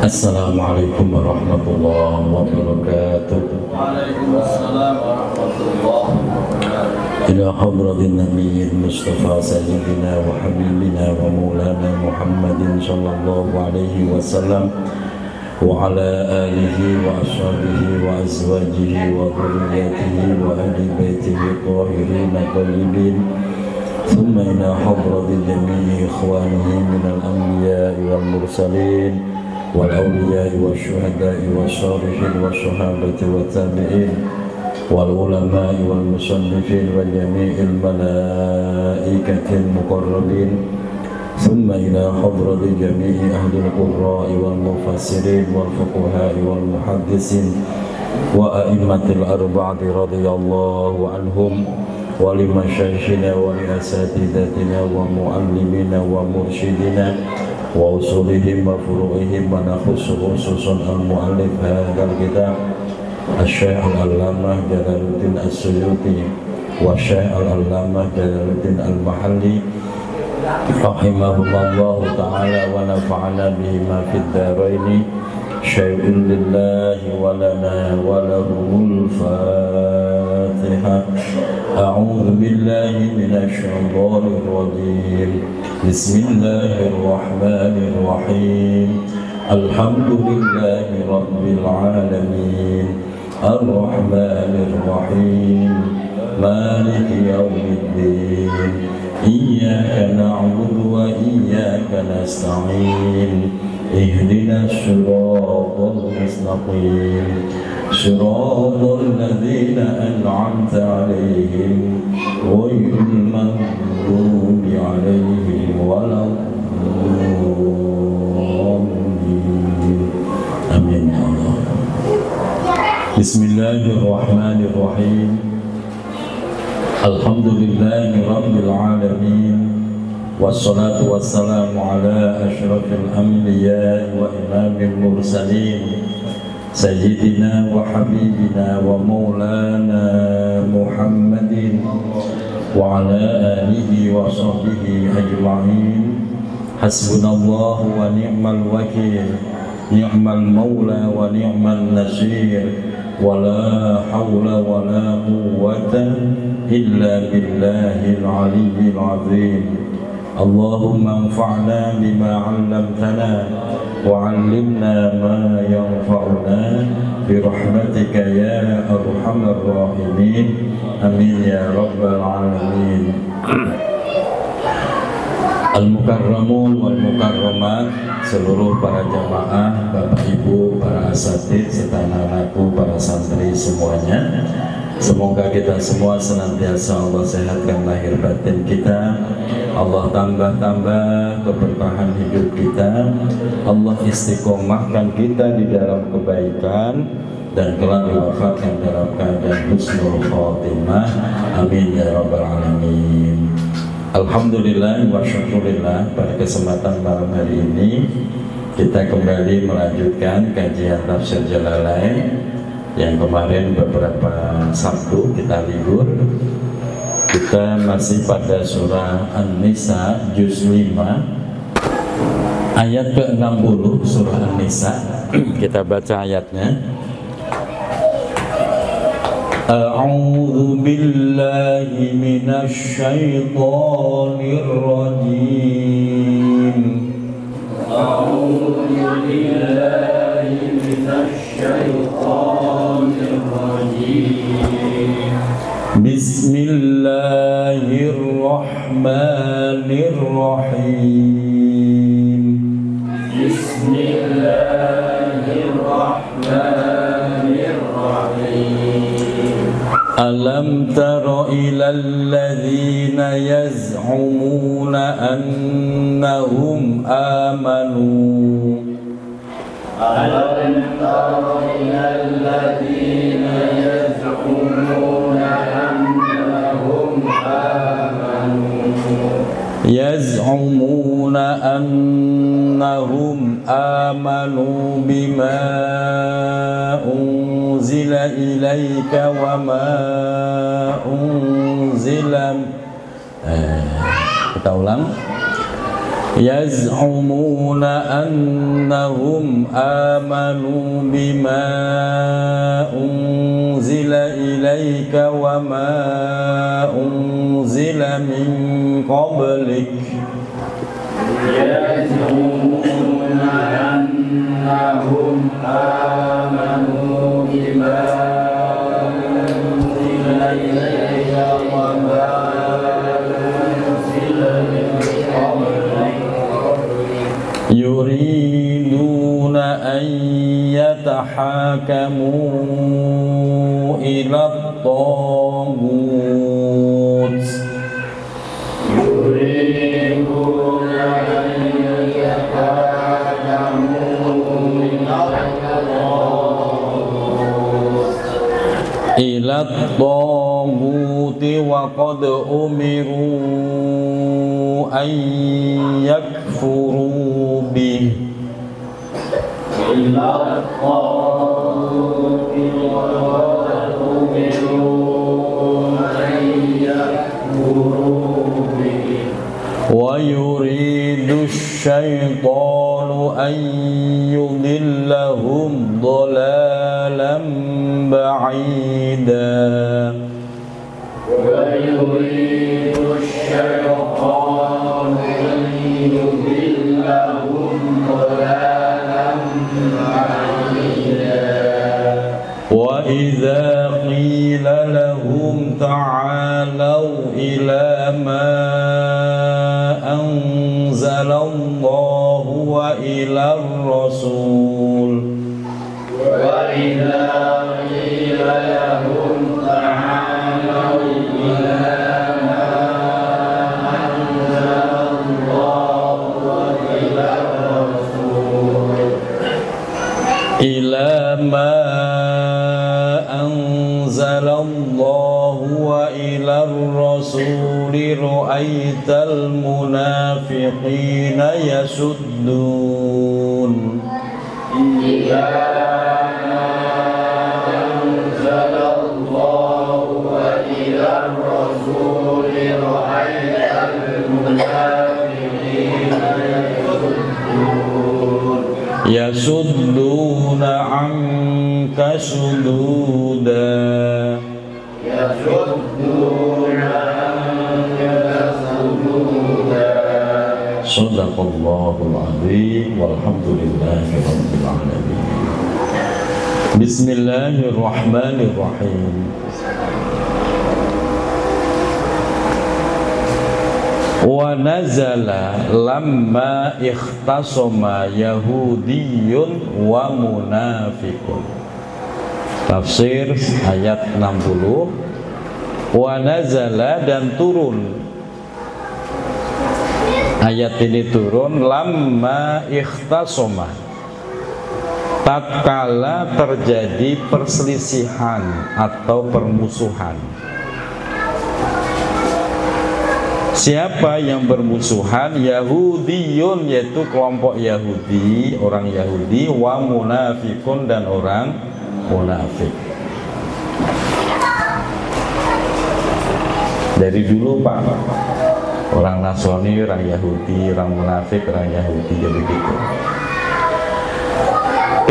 Assalamualaikum warahmatullahi wabarakatuh. Waalaikumsalam warahmatullahi wabarakatuh. Ila hadratin nabiyil mustafa sayyidina wa habibina wa maulana Muhammadin sallallahu alaihi wasallam wa ala alihi wa ashabihi wa azwajihi wa dhurriyyatihi wa ahli baitihi tahirin tayyibin. Thumma ila hadratin jami'i ikhwanihi minal anbiya'i wal mursalin والأولياء والشهداء والصالحين والصحابة والتابعين والعلماء والمصنفين وجميع الملائكة المقربين ثم إلى حضرة جميع أهل القراء والمفسرين والفقهاء والمحدثين وأئمة الأربعة رضي الله عنهم ولمشايخنا ولأساتذتنا ومعلمينا ومرشدنا وأصولهم وفروعهم ونخص خصوصا المؤلف هذا الكتاب الشيخ العلامة جلال الدين السيوطي والشيخ العلامة جلال الدين المحلي رحمهما الله تعالى ونفعنا بهما في الدارين شيء لله ولنا ولهم الفاتحة. أعوذ بالله من الشيطان الرجيم. بسم الله الرحمن الرحيم. الحمد لله رب العالمين الرحمن الرحيم مالك يوم الدين إياك نعبد وإياك نستعين اهدنا الصراط المستقيم صراط الذين أنعمت عليهم غير المغضوب عليهم ولا الضالين آمين يا الله. بسم الله الرحمن الرحيم. الحمد لله رب العالمين والصلاة والسلام على أشرف الأنبياء وإمام المرسلين سيدنا وحبيبنا ومولانا محمد وعلى آله وصحبه أجمعين. حسبنا الله ونعم الوكيل نعم المولى ونعم النصير ولا حول ولا قوة إلا بالله العلي العظيم. اللهم انفعنا بما علمتنا وعلمنا ما ينفعنا برحمتك يا أرحم الراحمين آمين يا رب العالمين. Al-Mukarramun wal Mukarramat, seluruh para jamaah, bapak ibu, para asatid, serta anak-anakku, para santri semuanya, semoga kita semua senantiasa Allah sehatkan lahir batin kita, Allah tambah-tambah keberkahan hidup kita, Allah istiqomahkan kita di dalam kebaikan dan kelak diwafatkan dalam keadaan husnul khotimah amin ya rabbal alamin. Alhamdulillah wa syukurillah, pada kesempatan malam hari ini kita kembali melanjutkan kajian tafsir Jalalain yang kemarin beberapa Sabtu kita libur. Kita masih pada surah An-Nisa juz 5 ayat ke-60 surah An-Nisa. Kita baca ayatnya. A'udzu billahi minasy syaithanir rajim. A'udzu billahi minasy syaithanir rajim. Bismillahirrahmanirrahim. Bismillahirrahmanirrahim. Alam tara ilal ladzina yaz'umuna annahum amanu. Alam tara ilal ladzina yaz'umuna annahum amanu. Yaz'umuna annahum amanu bima unzila ilaika wa ma unzila. Kita ulang. يزعمون أنهم آمنوا بما أنزل إليك وما أنزل من قبلك يزعمون أنهم آمنوا بما أنزل إليك وما أنزل من قبلك يريدون أن يتحاكموا إلى الطاغوت يريدون أن يتحاكموا إلى الطاغوت وقد أمروا أن يكفروا به إلى الطاغوت وقد أمروا أن يكفروا به ويريد الشيطان أن يضلهم ضلالا بعيدا ويريد الشيطان أن يضلهم ضلالا بعيدا وإذا قيل لهم تعالوا إلى ما أنزل الله وإلى الرسول وإذا قيل لهم تعالوا إلى ما أنزل الله وإلى الرسول إلى ما أنزل الله وإلى الرسول رأيت المنافقين يسدون إلى ما أنزل الله وإلى الرسول رأيت المنافقين يسدون عنك سدودا يصدون عنك صدودا. Shadaqallahul azim walhamdulillahi rabbil alamin. Bismillahirrahmanirrahim. Wa nazala lamma ikhtasama yahudiyyun wa munafiqun. Tafsir ayat 60. Wa nazala dan turun. Ayat ini turun lamma ikhtasama, tatkala terjadi perselisihan atau permusuhan. Siapa yang bermusuhan? Yahudiyun, yaitu kelompok Yahudi, orang Yahudi, wa munafikun dan orang munafik. Dari dulu Pak, orang Nasrani, orang Yahudi, orang munafik, orang Yahudi, jadi begitu.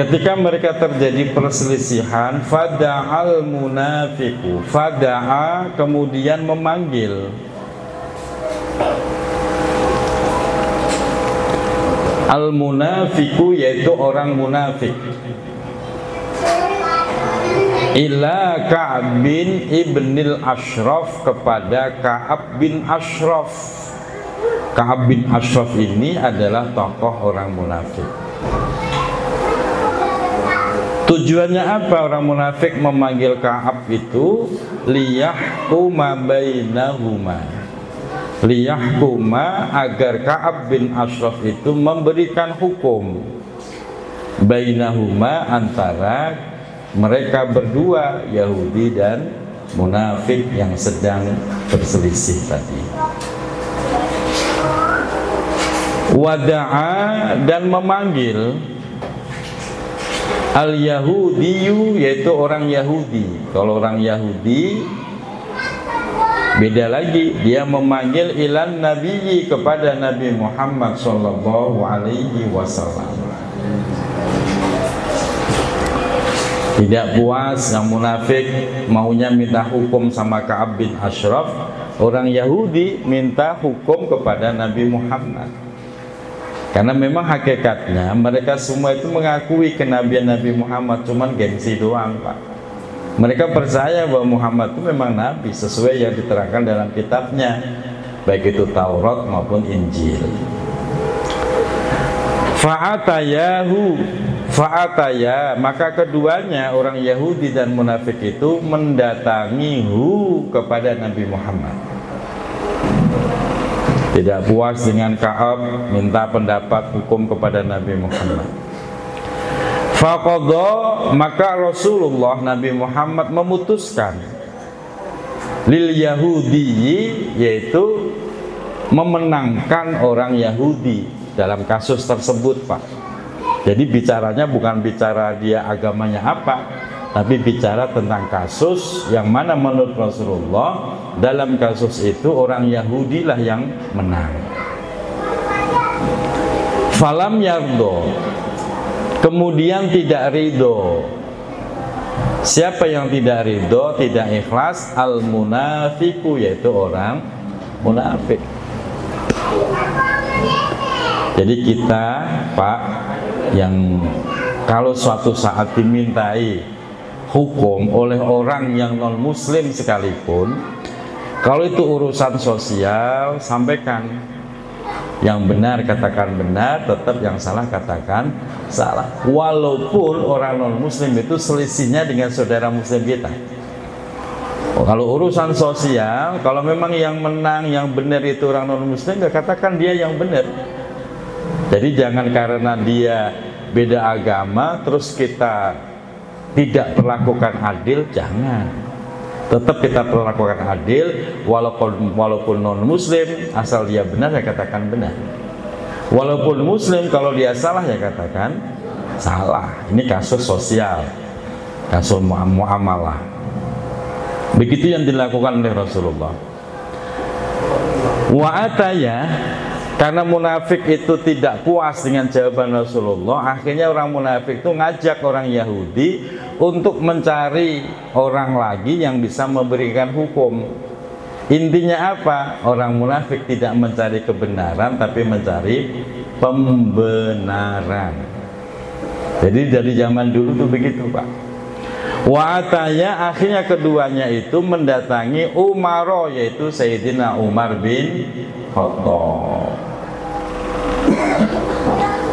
Ketika mereka terjadi perselisihan, fada'al munafiku, fada'a kemudian memanggil. Al munafiku yaitu orang munafik. Ila Ka'ab bin Ibnil Ashraf, kepada Ka'ab bin Ashraf. Ka'ab bin Ashraf ini adalah tokoh orang munafik. Tujuannya apa orang munafik memanggil Ka'ab itu? Liyahkuma bainahuma, liyahkuma, agar Ka'ab bin Ashraf itu memberikan hukum bainahuma, antara mereka berdua, Yahudi dan munafik yang sedang berselisih tadi. Wada'a, dan memanggil al-Yahudiyu, yaitu orang Yahudi. Kalau orang Yahudi Beda lagi, dia memanggil ilan nabiyyi kepada Nabi Muhammad sallallahu alaihi wasallam. Tidak puas yang munafik maunya minta hukum sama Ka'ab bin Ashraf, orang Yahudi minta hukum kepada Nabi Muhammad. Karena memang hakikatnya mereka semua itu mengakui kenabian Nabi Muhammad, cuman gengsi doang, Pak. Mereka percaya bahwa Muhammad itu memang nabi sesuai yang diterangkan dalam kitabnya, baik itu Taurat maupun Injil. Fa'ataya, maka keduanya orang Yahudi dan munafik itu mendatangi kepada Nabi Muhammad. Tidak puas dengan Ka'ab, minta pendapat hukum kepada Nabi Muhammad. Faqadha, maka Rasulullah Nabi Muhammad memutuskan lil Yahudi, yaitu memenangkan orang Yahudi dalam kasus tersebut, Pak. Jadi bicaranya bukan bicara dia agamanya apa, tapi bicara tentang kasus yang mana menurut Rasulullah dalam kasus itu orang Yahudi lah yang menang. Falam yardo, kemudian tidak ridho. Siapa yang tidak ridho, tidak ikhlas? Al munafiku, yaitu orang munafik. Jadi kita, Pak, yang kalau suatu saat dimintai hukum oleh orang yang non muslim sekalipun, kalau itu urusan sosial, sampaikan. Yang benar katakan benar, tetap yang salah katakan salah. Walaupun orang non muslim itu selisihnya dengan saudara muslim kita. Kalau urusan sosial, kalau memang yang menang, yang benar itu orang non muslim, ya katakan dia yang benar. Jadi jangan karena dia beda agama terus kita tidak perlakukan adil, jangan. Tetap kita perlakukan adil walaupun non muslim, asal dia benar ya katakan benar. Walaupun muslim, kalau dia salah ya katakan salah. Ini kasus sosial, kasus muamalah. Begitu yang dilakukan oleh Rasulullah. Wa ataya, karena munafik itu tidak puas dengan jawaban Rasulullah, akhirnya orang munafik itu ngajak orang Yahudi untuk mencari orang lagi yang bisa memberikan hukum. Intinya apa? Orang munafik tidak mencari kebenaran, tapi mencari pembenaran. Jadi dari zaman dulu tuh begitu, Pak. Wa'ataya, akhirnya keduanya itu mendatangi Umar, yaitu Sayyidina Umar bin Khattab.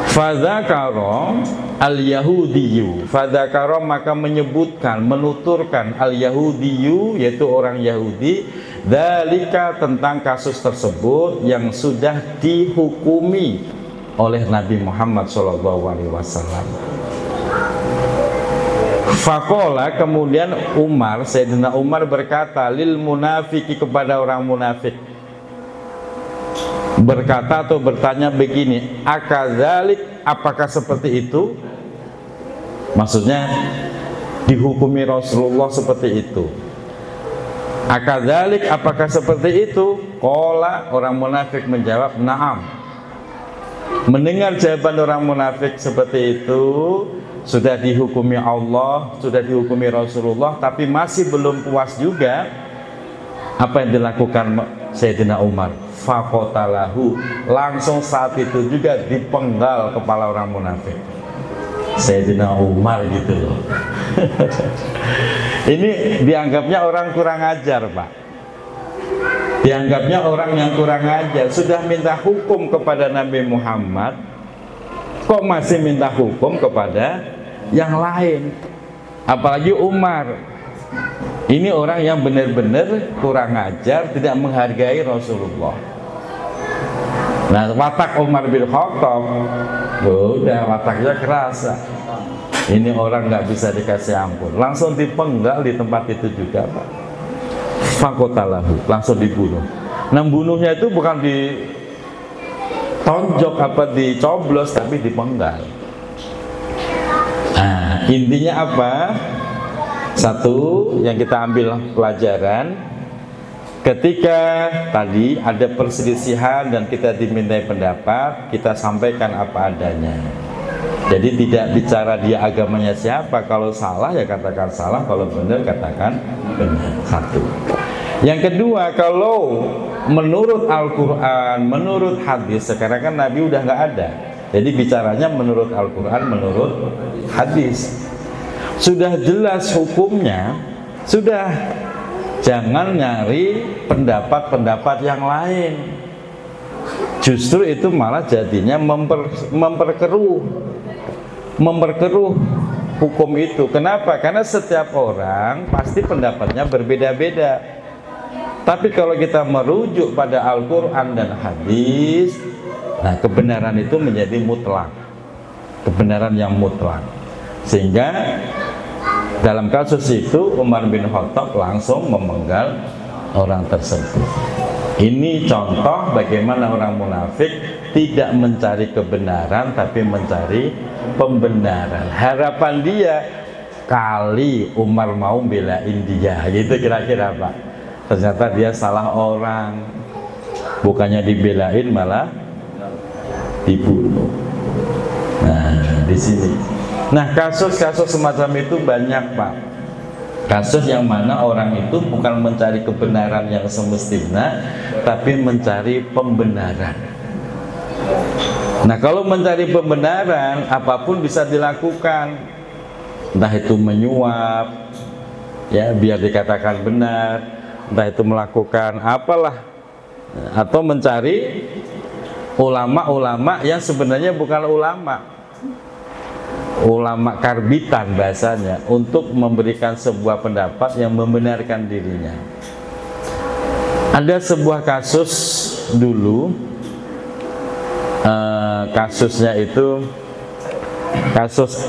Fadzakara al-Yahudiyu, fadzakara maka menyebutkan, menuturkan al-Yahudiyu, yaitu orang Yahudi, dzalika tentang kasus tersebut yang sudah dihukumi oleh Nabi Muhammad SAW. Faqala, kemudian Umar, Sayyidina Umar berkata lil munafiki, kepada orang munafik, berkata atau bertanya begini, akadzalik, apakah seperti itu? Maksudnya dihukumi Rasulullah seperti itu. Akadzalik, apakah seperti itu? Qala, orang munafik menjawab, na'am. Mendengar jawaban orang munafik seperti itu, sudah dihukumi Allah, sudah dihukumi Rasulullah, tapi masih belum puas juga. Apa yang dilakukan Sayyidina Umar? Faqatalahu, langsung saat itu juga dipenggal kepala orang munafik. Sayyidina Umar gitu loh. Ini dianggapnya orang kurang ajar, Pak. Dianggapnya orang yang kurang ajar. Sudah minta hukum kepada Nabi Muhammad, kok masih minta hukum kepada yang lain? Apalagi Umar. Ini orang yang benar-benar kurang ajar, tidak menghargai Rasulullah. Nah, watak Umar bin Khattab, udah wataknya kerasa. Ini orang nggak bisa dikasih ampun, langsung dipenggal di tempat itu juga, Pak. Fakotalahu, langsung dibunuh. Nah, bunuhnya itu bukan ditonjok apa dicoblos, tapi dipenggal. Nah, intinya apa? Satu yang kita ambil pelajaran, ketika tadi ada perselisihan dan kita dimintai pendapat, kita sampaikan apa adanya. Jadi tidak bicara dia agamanya siapa, kalau salah ya katakan salah, kalau benar katakan benar. Satu. Yang kedua, kalau menurut Al-Quran, menurut hadis, sekarang kan Nabi udah nggak ada, jadi bicaranya menurut Al-Quran, menurut hadis. Sudah jelas hukumnya, sudah, jangan nyari pendapat-pendapat yang lain. Justru itu malah jadinya memperkeruh hukum itu. Kenapa? Karena setiap orang pasti pendapatnya berbeda-beda. Tapi kalau kita merujuk pada Al-Quran dan hadis, nah kebenaran itu menjadi mutlak, kebenaran yang mutlak. Sehingga dalam kasus itu Umar bin Khattab langsung memenggal orang tersebut. Ini contoh bagaimana orang munafik tidak mencari kebenaran tapi mencari pembenaran. Harapan dia kali Umar mau belain dia, gitu kira-kira Pak. Ternyata dia salah orang, bukannya dibelain malah dibunuh. Nah, di sini. Nah, kasus-kasus semacam itu banyak Pak. Kasus yang mana orang itu bukan mencari kebenaran yang semestinya, tapi mencari pembenaran. Nah, kalau mencari pembenaran, apapun bisa dilakukan. Entah itu menyuap, ya biar dikatakan benar, entah itu melakukan apalah, atau mencari ulama-ulama yang sebenarnya bukan ulama karbitan bahasanya, untuk memberikan sebuah pendapat yang membenarkan dirinya. Ada sebuah kasus dulu, kasusnya itu kasus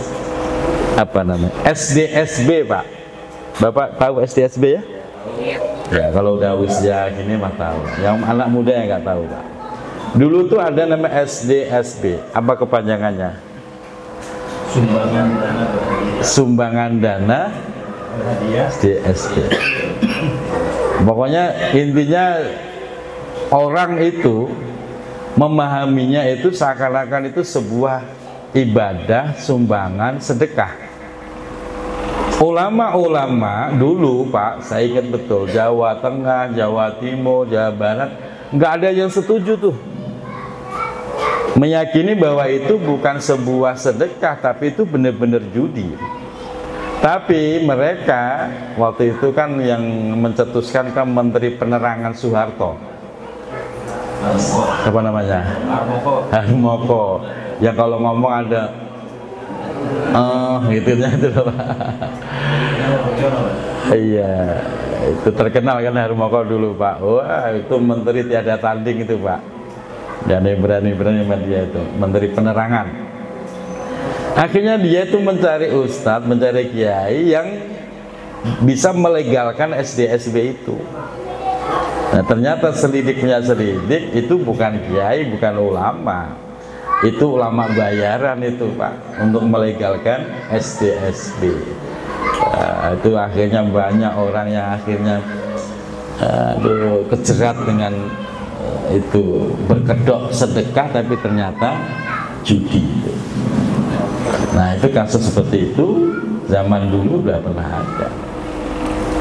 apa namanya, SDSB Pak. Bapak tahu SDSB ya? Ya, kalau udah usia gini mah tahu. Yang anak muda yang nggak tahu Pak. Dulu tuh ada nama SDSB. Apa kepanjangannya? Sumbangan dana SDSB. Pokoknya intinya orang itu memahaminya itu seakan-akan itu sebuah ibadah, sumbangan, sedekah. Ulama-ulama dulu Pak, saya ingat betul, Jawa Tengah, Jawa Timur, Jawa Barat, nggak ada yang setuju tuh, meyakini bahwa itu bukan sebuah sedekah, tapi itu benar-benar judi. Tapi mereka waktu itu kan yang mencetuskan kan Menteri Penerangan Soeharto, apa namanya, Harmoko, yang kalau ngomong ada gitunya itu loh Pak. Iya, itu terkenal kan Harmoko dulu Pak. Wah, itu menteri tiada tanding itu Pak. Dan yang berani-berani sama dia itu Menteri Penerangan. Akhirnya dia itu mencari ustadz, mencari kiai yang bisa melegalkan SDSB itu. Nah, ternyata selidik punya selidik, itu bukan kiai, bukan ulama, itu ulama bayaran itu Pak, untuk melegalkan SDSB. Itu akhirnya banyak orang yang akhirnya kejerat dengan itu, berkedok sedekah tapi ternyata judi. Nah, itu kasus seperti itu zaman dulu sudah pernah ada.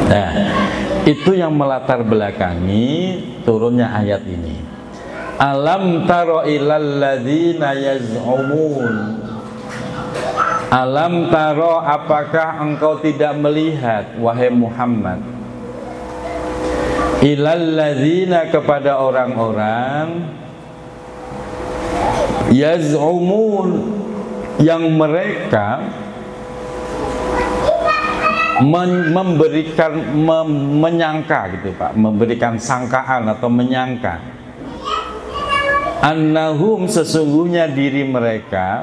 Nah, itu yang melatar belakangi turunnya ayat ini. Alam taro ilal ladzina yaz'umun. Alam taro, apakah engkau tidak melihat wahai Muhammad, ilal ladzina, kepada orang-orang, yaz'umun, yang mereka memberikan menyangka gitu Pak, memberikan sangkaan atau menyangka, annahum, sesungguhnya diri mereka,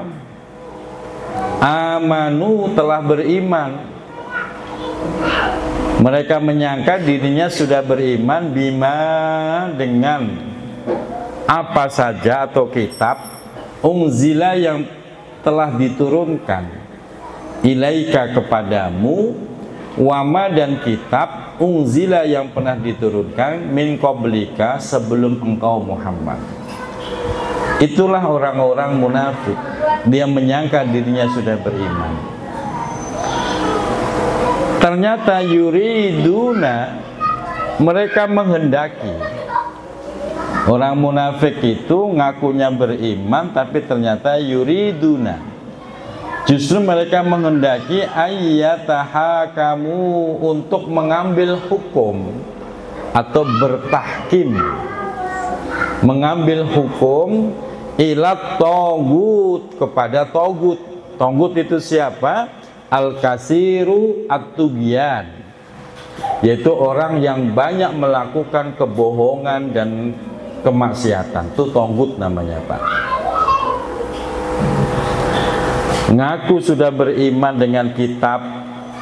amanu, telah beriman. Mereka menyangka dirinya sudah beriman, bima, dengan apa saja atau kitab, unzila, yang telah diturunkan, ilaika, kepadamu, wama dan kitab unzila yang pernah diturunkan min qablika sebelum engkau Muhammad. Itulah orang-orang munafik, dia menyangka dirinya sudah beriman, ternyata yuriduna, mereka menghendaki. Orang munafik itu ngakunya beriman tapi ternyata yuriduna, justru mereka menghendaki ayyatahakamu, untuk mengambil hukum atau bertahkim, mengambil hukum ilat togut, kepada togut. Togut itu siapa? Al-kasiru at-tugyan, yaitu orang yang banyak melakukan kebohongan dan kemaksiatan. Itu togut namanya, Pak. Ngaku sudah beriman dengan kitab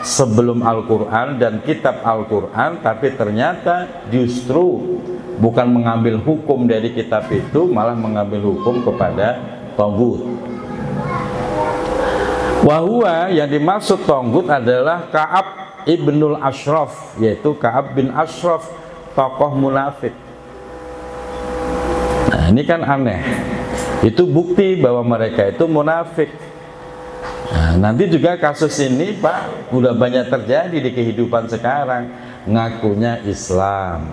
sebelum Al-Quran dan kitab Al-Quran, tapi ternyata justru bukan mengambil hukum dari kitab itu, malah mengambil hukum kepada togut. Wahua, yang dimaksud togut adalah Ka'ab ibnul Ashraf, yaitu Ka'ab bin Ashraf, tokoh munafik. Nah, ini kan aneh. Itu bukti bahwa mereka itu munafik. Nah, nanti juga kasus ini, Pak, udah banyak terjadi di kehidupan sekarang. Ngakunya Islam,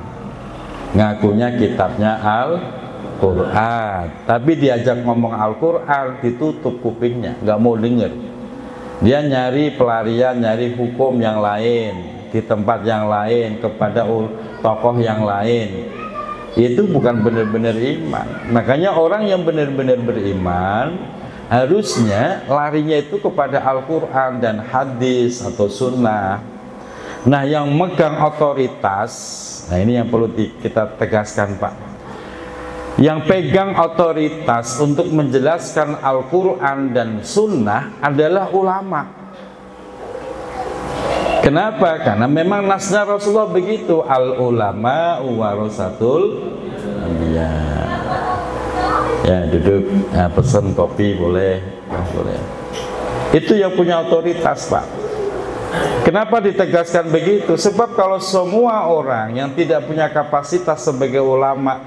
ngakunya kitabnya Al-Quran, tapi diajak ngomong Al-Quran ditutup kupingnya, nggak mau denger. Dia nyari pelarian, nyari hukum yang lain di tempat yang lain kepada tokoh yang lain. Itu bukan benar-benar iman. Makanya orang yang benar-benar beriman harusnya larinya itu kepada Al-Quran dan hadis atau sunnah. Nah, yang megang otoritas, nah ini yang perlu kita tegaskan, Pak. Yang pegang otoritas untuk menjelaskan Al-Quran dan sunnah adalah ulama. Kenapa? Karena memang nasnya Rasulullah begitu, al-ulama warasatul anbiya. Ya, duduk, nah, pesen kopi boleh, nah, boleh. Itu yang punya otoritas, Pak. Kenapa ditegaskan begitu? Sebab kalau semua orang yang tidak punya kapasitas sebagai ulama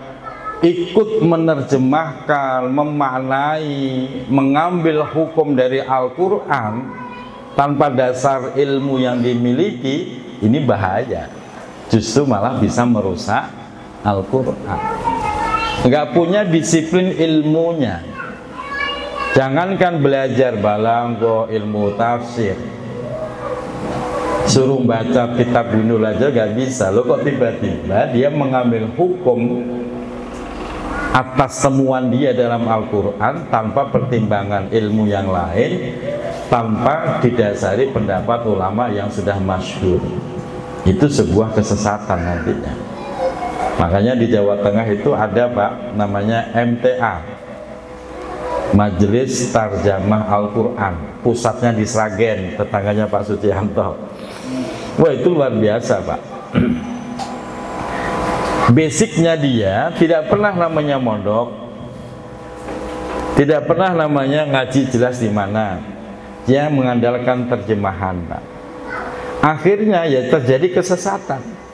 ikut menerjemahkan, memaknai, mengambil hukum dari Al-Quran tanpa dasar ilmu yang dimiliki, ini bahaya. Justru malah bisa merusak Al-Quran. Nggak punya disiplin ilmunya. Jangankan belajar balanggo, ilmu tafsir, suruh baca kitab Binul aja nggak bisa. Lo kok tiba-tiba dia mengambil hukum atas temuan dia dalam Al-Quran tanpa pertimbangan ilmu yang lain, tanpa didasari pendapat ulama yang sudah masyhur. Itu sebuah kesesatan nantinya. Makanya di Jawa Tengah itu ada, Pak, namanya MTA, Majelis Tarjamah Al-Quran, pusatnya di Sragen, tetangganya Pak Suciyanto. Wah, itu luar biasa, Pak. Basicnya dia tidak pernah namanya mondok, tidak pernah namanya ngaji jelas di mana. Dia mengandalkan terjemahan, Pak. Akhirnya ya terjadi kesesatan.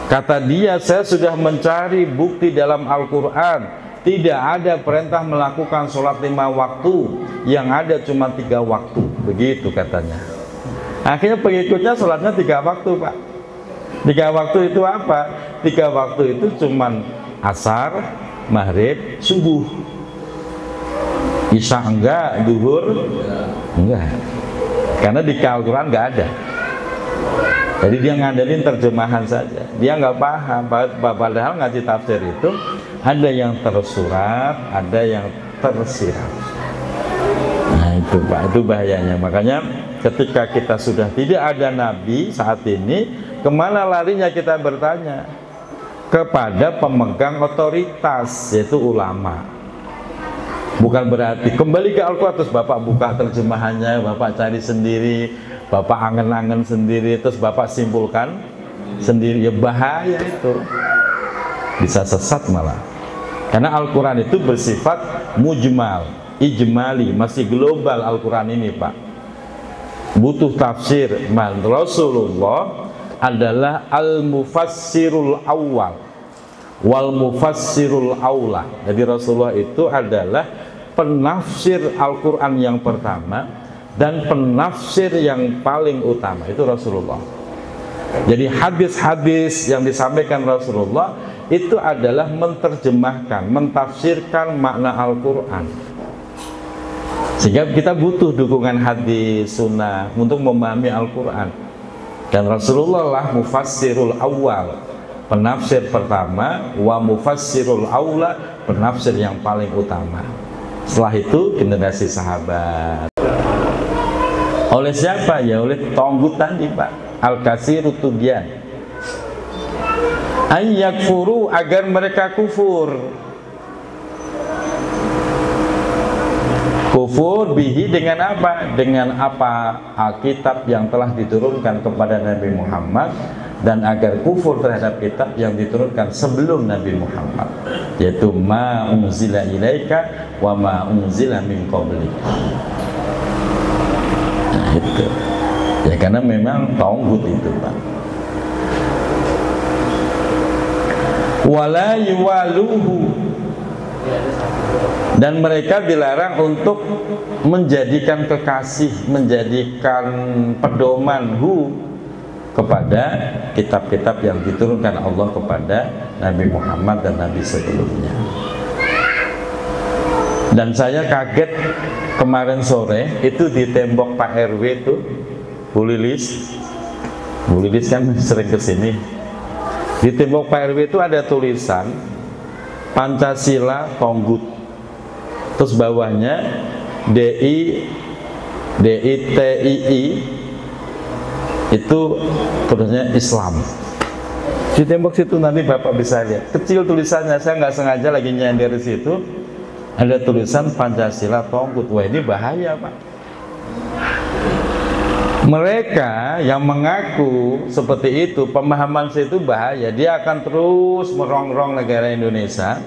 Kata dia, saya sudah mencari bukti dalam Al-Quran, tidak ada perintah melakukan sholat 5 waktu, yang ada cuma 3 waktu, begitu katanya. Akhirnya pengikutnya sholatnya 3 waktu, Pak. 3 waktu itu apa? 3 waktu itu cuman asar, maghrib, subuh. Isya enggak, duhur enggak. Karena di Al-Quran enggak ada. Jadi dia ngandelin terjemahan saja. Dia nggak paham. Padahal ngaji tafsir itu ada yang tersurat, ada yang tersirat. Nah itu, Pak, itu bahayanya. Makanya ketika kita sudah tidak ada Nabi saat ini, kemana larinya kita bertanya? Kepada pemegang otoritas, yaitu ulama. Bukan berarti kembali ke Al-Quran terus Bapak buka terjemahannya, Bapak cari sendiri, Bapak angen-angen sendiri, terus Bapak simpulkan sendiri. Ya bahaya itu, bisa sesat malah. Karena Al-Quran itu bersifat mujmal, ijmali, masih global Al-Quran ini, Pak. butuh tafsir. Man Rasulullah adalah al-mufassirul awal wal mufassirul aula. Jadi Rasulullah itu adalah penafsir Al-Quran yang pertama dan penafsir yang paling utama, itu Rasulullah. Jadi hadis-hadis yang disampaikan Rasulullah itu adalah menerjemahkan, mentafsirkan makna Al-Quran. Sehingga kita butuh dukungan hadis, sunnah untuk memahami Al-Quran. Dan Rasulullah lah mufassirul awal, penafsir pertama, wa mufassirul aula, penafsir yang paling utama. Setelah itu generasi sahabat. Oleh siapa? Ya oleh Tonggut tadi, Pak. Al-Katsiru Tugyan. Ayyakfuru, agar mereka kufur. Kufur bihi dengan apa? Dengan apa? Alkitab yang telah diturunkan kepada Nabi Muhammad, dan agar kufur terhadap kitab yang diturunkan sebelum Nabi Muhammad, yaitu ma unzila ilaika wa ma unzila min qablik. Nah itu ya, karena memang Tonggut itu, Pak. Wala yuwaluhu, dan mereka dilarang untuk menjadikan kekasih, menjadikan pedoman kepada kitab-kitab yang diturunkan Allah kepada Nabi Muhammad dan Nabi sebelumnya. Dan saya kaget kemarin sore itu di tembok Pak RW itu, Bu Lilis kan sering kesini. Di tembok Pak RW itu ada tulisan Pancasila Tonggut, terus bawahnya DITII, itu tulisannya Islam. Di tembok situ nanti Bapak bisa lihat, kecil tulisannya, saya nggak sengaja lagi nyender di situ, ada tulisan Pancasila Tonggut. Wah, ini bahaya, Pak. Mereka yang mengaku seperti itu, pemahaman itu bahaya. Dia akan terus merongrong negara Indonesia,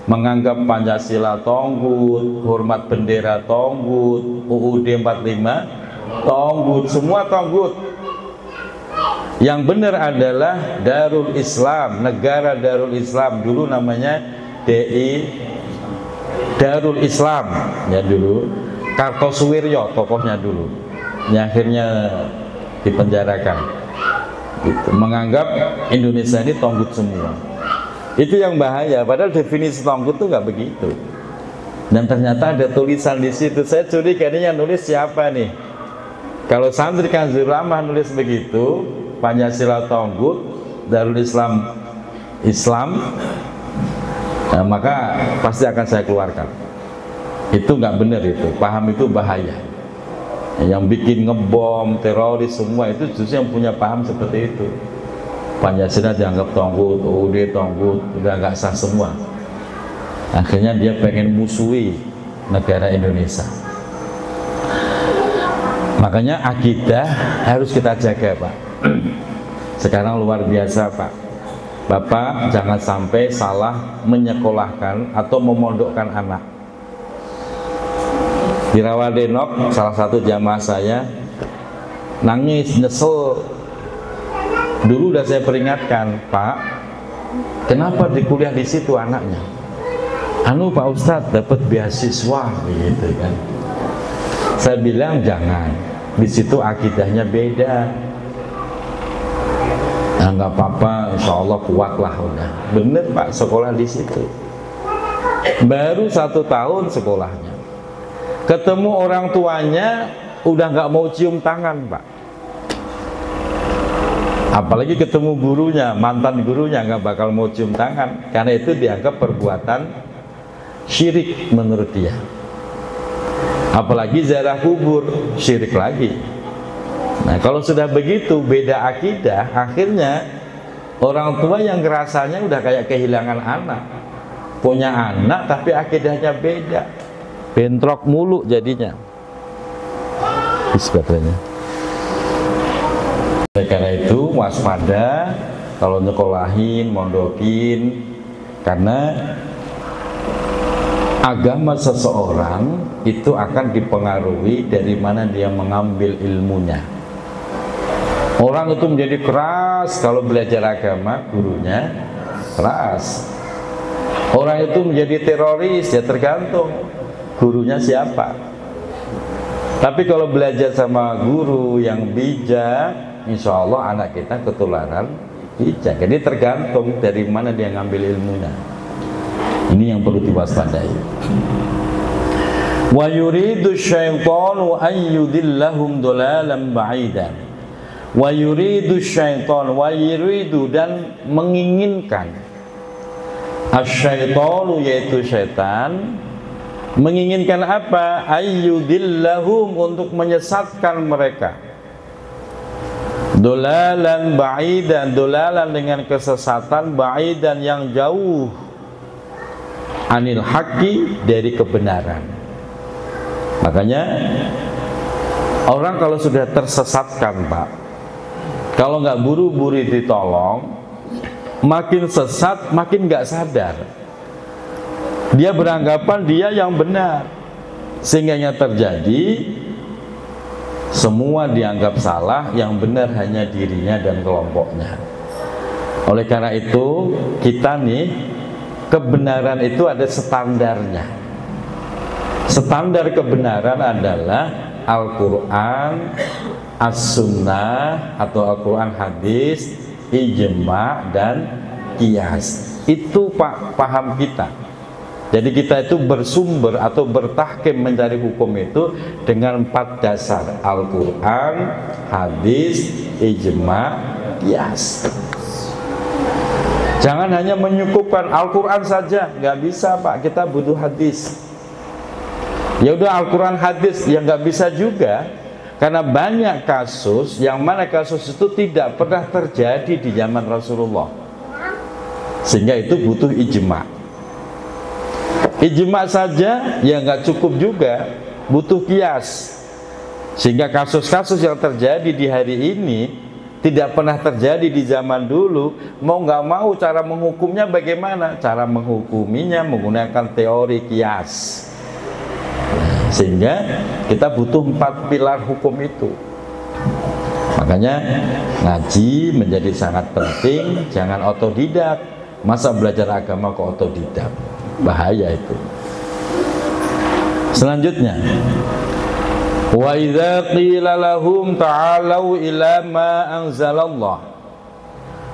menganggap Pancasila Tonggut, hormat bendera Tonggut, UUD 45 Tonggut, semua Tonggut. Yang benar adalah Darul Islam, negara Darul Islam, dulu namanya Darul Islam ya dulu. Kartosuwiryo tokohnya dulu, yang akhirnya dipenjarakan gitu. Menganggap Indonesia ini Tonggut semua. Itu yang bahaya, padahal definisi Tonggut itu nggak begitu. Dan ternyata ada tulisan di situ. Saya curiga ini yang nulis siapa nih? Kalau santri Kanzul Ramah nulis begitu, Pancasila Tonggut, Darul Islam nah, maka pasti akan saya keluarkan. Itu nggak benar, itu paham itu bahaya. Yang bikin ngebom, teroris semua itu justru yang punya paham seperti itu. Pancasila dianggap Tonggut, UUD Tonggut, udah nggak sah semua. Akhirnya dia pengen musuhi negara Indonesia. Makanya akidah harus kita jaga, Pak. Sekarang luar biasa, Pak. Bapak jangan sampai salah menyekolahkan atau memondokkan anak. Di Rawadenok, salah satu jamaah saya nangis, nyesel. Dulu udah saya peringatkan, Pak, kenapa di kuliah di situ anaknya? Pak Ustadz dapat beasiswa, begitu kan? Saya bilang jangan, di situ akidahnya beda. Nah, nggak apa-apa, insya Allah kuat lah udah. Bener, Pak, sekolah di situ. Baru 1 tahun sekolahnya. Ketemu orang tuanya udah nggak mau cium tangan, Pak. Apalagi ketemu gurunya, mantan gurunya nggak bakal mau cium tangan, karena itu dianggap perbuatan syirik menurut dia. Apalagi ziarah kubur, syirik lagi. Nah, kalau sudah begitu beda akidah, akhirnya orang tua yang ngerasanya udah kayak kehilangan anak, punya anak tapi akidahnya beda, bentrok mulu jadinya. Sebetulnya. Karena itu waspada kalau nyekolahin, mondokin, karena agama seseorang itu akan dipengaruhi dari mana dia mengambil ilmunya. Orang itu menjadi keras kalau belajar agama, gurunya keras. Orang itu menjadi teroris, ya tergantung gurunya siapa. Tapi kalau belajar sama guru yang bijak, insya Allah anak kita ketularan bijak. Jadi tergantung dari mana dia ngambil ilmunya. Ini yang perlu diwaspadai. Wa yuridu syaitanu an yudillahum dolalan ba'idan. Wa yuridu syaitan, wa yuridu, dan menginginkan, asyaitanu yaitu syaitan, menginginkan apa? Ayyudillahum, untuk menyesatkan mereka. Dolalan ba'idan, dolalan dengan kesesatan, ba'idan yang jauh, anil haqqi, dari kebenaran. Makanya orang kalau sudah tersesatkan, Pak, kalau nggak buru-buru ditolong, makin sesat, makin nggak sadar. Dia beranggapan dia yang benar, sehingga yang terjadi semua dianggap salah, yang benar hanya dirinya dan kelompoknya. Oleh karena itu, kita nih, kebenaran itu ada standarnya. Standar kebenaran adalah Al-Quran, As-Sunnah atau Al-Quran hadis, ijma, dan qiyas. Itu paham kita. Jadi kita itu bersumber atau bertahkim mencari hukum itu dengan 4 dasar: Al-Quran, hadis, ijma, qiyas. Jangan hanya menyukupkan Al-Quran saja, nggak bisa, Pak, kita butuh hadis. Ya udah Al-Quran hadis, ya nggak bisa juga, karena banyak kasus yang mana kasus itu tidak pernah terjadi di zaman Rasulullah, sehingga itu butuh ijma. Ijma saja ya nggak cukup juga, butuh qiyas, sehingga kasus-kasus yang terjadi di hari ini tidak pernah terjadi di zaman dulu. Mau nggak mau cara menghukumnya bagaimana? Cara menghukuminya menggunakan teori qiyas. Sehingga kita butuh 4 pilar hukum itu. Makanya ngaji menjadi sangat penting. Jangan otodidak. Masa belajar agama kok otodidak? Bahaya itu. Selanjutnya, wa idza qila lahum ta'alu ila ma anzalallah.